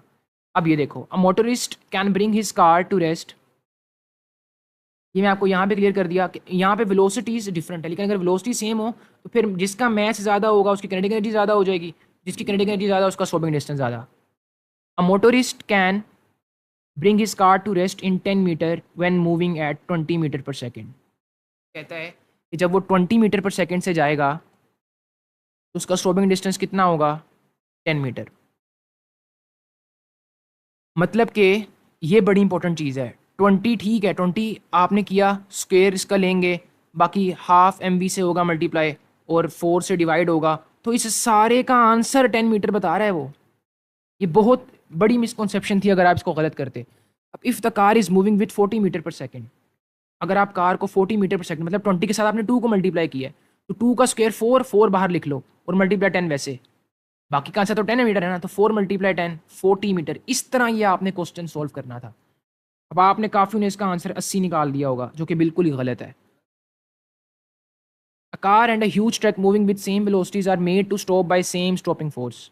अब ये देखो, a motorist can bring his car to rest, ये मैं आपको यहाँ पे क्लियर कर दिया कि यहाँ पे वेलोसिटीज डिफरेंट है, लेकिन अगर वेलोसिटी सेम हो तो फिर जिसका मैस ज़्यादा होगा उसकी काइनेटिक एनर्जी ज़्यादा हो जाएगी, जिसकी काइनेटिक एनर्जी ज़्यादा उसका स्टॉपिंग डिस्टेंस ज़्यादा। A motorist can bring his car to rest in 10 metre when moving at 20 metre per second. कहता है कि जब वो 20 मीटर पर सेकेंड से जाएगा तो उसका स्टॉपिंग डिस्टेंस कितना होगा, 10 मीटर। मतलब कि ये बड़ी इंपॉर्टेंट चीज़ है। 20 ठीक है, 20 आपने किया, स्क्वेयर इसका लेंगे, बाकी हाफ एम वी से होगा मल्टीप्लाई और 4 से डिवाइड होगा, तो इस सारे का आंसर 10 मीटर बता रहा है वो। ये बहुत बड़ी मिसकॉन्सेप्शन थी अगर आप इसको गलत करते। अब if the car is moving with 40 metre per second, अगर आप कार को 40 मीटर पर सेकंड मतलब 20 के साथ आपने 2 को मल्टीप्लाई किया है, तो 2 का स्क्वायर 4, 4 बाहर लिख लो और मल्टीप्लाई 10 वैसे, बाकी का आंसर तो 10 मीटर है ना, तो 4 मल्टीप्लाई 10 40 मीटर। इस तरह ये आपने क्वेश्चन सॉल्व करना था। अब आपने काफ़ी ने इसका आंसर 80 निकाल दिया होगा, जो कि बिल्कुल ही गलत है। A car and a huge truck moving with same velocities are made to stop by same stopping force.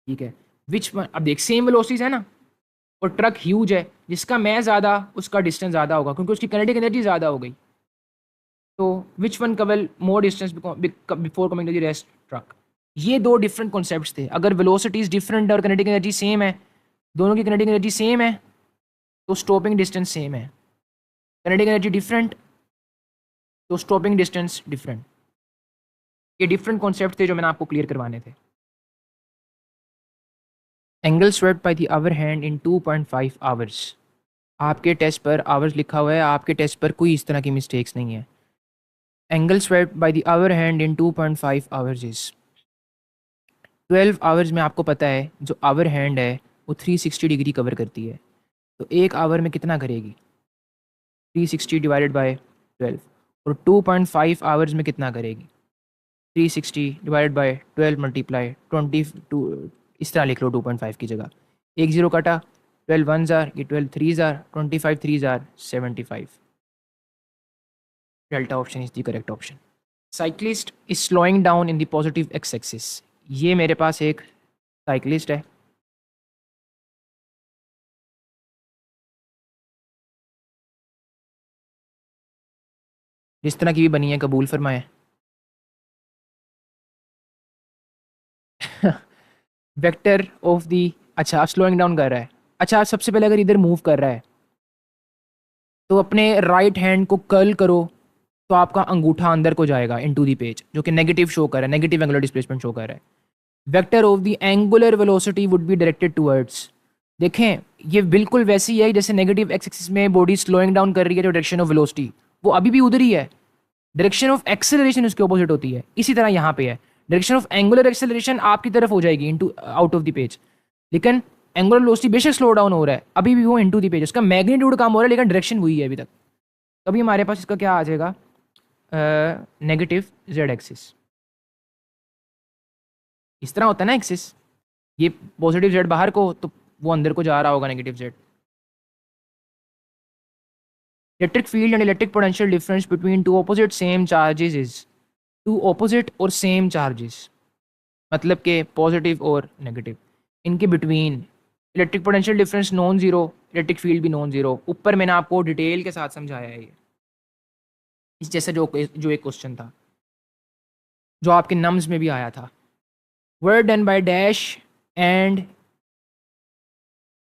ठीक है, विच अब देख सेम वेलोसिटीज है ना, और ट्रक ह्यूज है, जिसका मैं ज़्यादा उसका डिस्टेंस ज़्यादा होगा क्योंकि उसकी काइनेटिक एनर्जी ज़्यादा हो गई। तो which one cover more distance before coming to the rest truck. ये दो डिफरेंट कॉन्सेप्ट्स थे। अगर वेलोसिटीज डिफरेंट और किनेटिक एनर्जी सेम है, दोनों की किनेटिक एनर्जी सेम है, तो स्टॉपिंग डिस्टेंस सेम है। किनेटिक एनर्जी डिफरेंट तो स्टॉपिंग डिस्टेंस डिफरेंट। ये डिफरेंट कॉन्सेप्ट थे जो मैंने आपको क्लियर करवाने थे। Angle swept by the hour hand in 2.5 hours. आपके टेस्ट पर आवर्स लिखा हुआ है, आपके टेस्ट पर कोई इस तरह की मिस्टेक्स नहीं है। Angle swept by the hour hand in 2.5 hours is 12 hours में। आपको पता है जो आवर हैंड है वो 360 डिग्री कवर करती है, तो एक आवर में कितना करेगी, 360 डिवाइडेड बाय 12। और 2.5 आवर्स में कितना करेगी, 360 डिवाइडेड बाय 12 मल्टीप्लाई 22। इस तरह लिख लो 2.5 की जगह, एक जीरो काटा, 12 वन जार, ये 12 three jar, 25 three jar 75। Delta option is the correct option. Cyclist is slowing down in the positive X axis. ये मेरे पास एक साइक्लिस्ट है, इस तरह की भी बनी है, कबूल फरमाएं। वेक्टर ऑफ दी, अच्छा आप स्लोइंग डाउन कर रहा है। अच्छा आप सबसे पहले अगर इधर मूव कर रहा है तो अपने राइट हैंड को कर्ल करो, तो आपका अंगूठा अंदर को जाएगा इनटू दी पेज, जो कि नेगेटिव शो कर रहा है, नेगेटिव एंगुलर डिस्प्लेसमेंट शो कर रहा है। Vector of the angular velocity would be directed towards, देखें ये बिल्कुल वैसी है जैसे नेगेटिव एक्स एक्सिस में बॉडी स्लोइंग डाउन कर रही है, जो डायरेक्शन ऑफ वेलोसिटी वो अभी भी उधर ही है। डायरेक्शन ऑफ एक्सेलरेशन उसके ऑपोजिट होती है, इसी तरह यहाँ पे है। डायरेक्शन ऑफ एंगुलर एक्सेलरेशन आपकी तरफ हो जाएगी into out of the page, लेकिन एंगुलर वेलोसिटी बेशक स्लो डाउन हो रहा है अभी भी, वो इनटू द पेज, उसका मैग्नीट्यूड कम हो रहा है लेकिन डायरेक्शन वही है अभी तक। तभी हमारे पास इसका क्या आ जाएगा, नेगेटिव जेड एक्सिस। इस तरह होता है ना एक्सिस, ये पॉजिटिव जेड बाहर को तो वो अंदर को जा रहा होगा negative Z. Electric field and electric potential difference between two opposite same charges is, two opposite और सेम चार्जेस मतलब के पॉजिटिव और नेगेटिव, इनके between electric potential difference non zero, electric field भी नॉन जीरो। ऊपर मैंने आपको डिटेल के साथ समझाया है ये, इस जैसा जो एक क्वेश्चन था जो आपके नम्स में भी आया था। Word done by dash and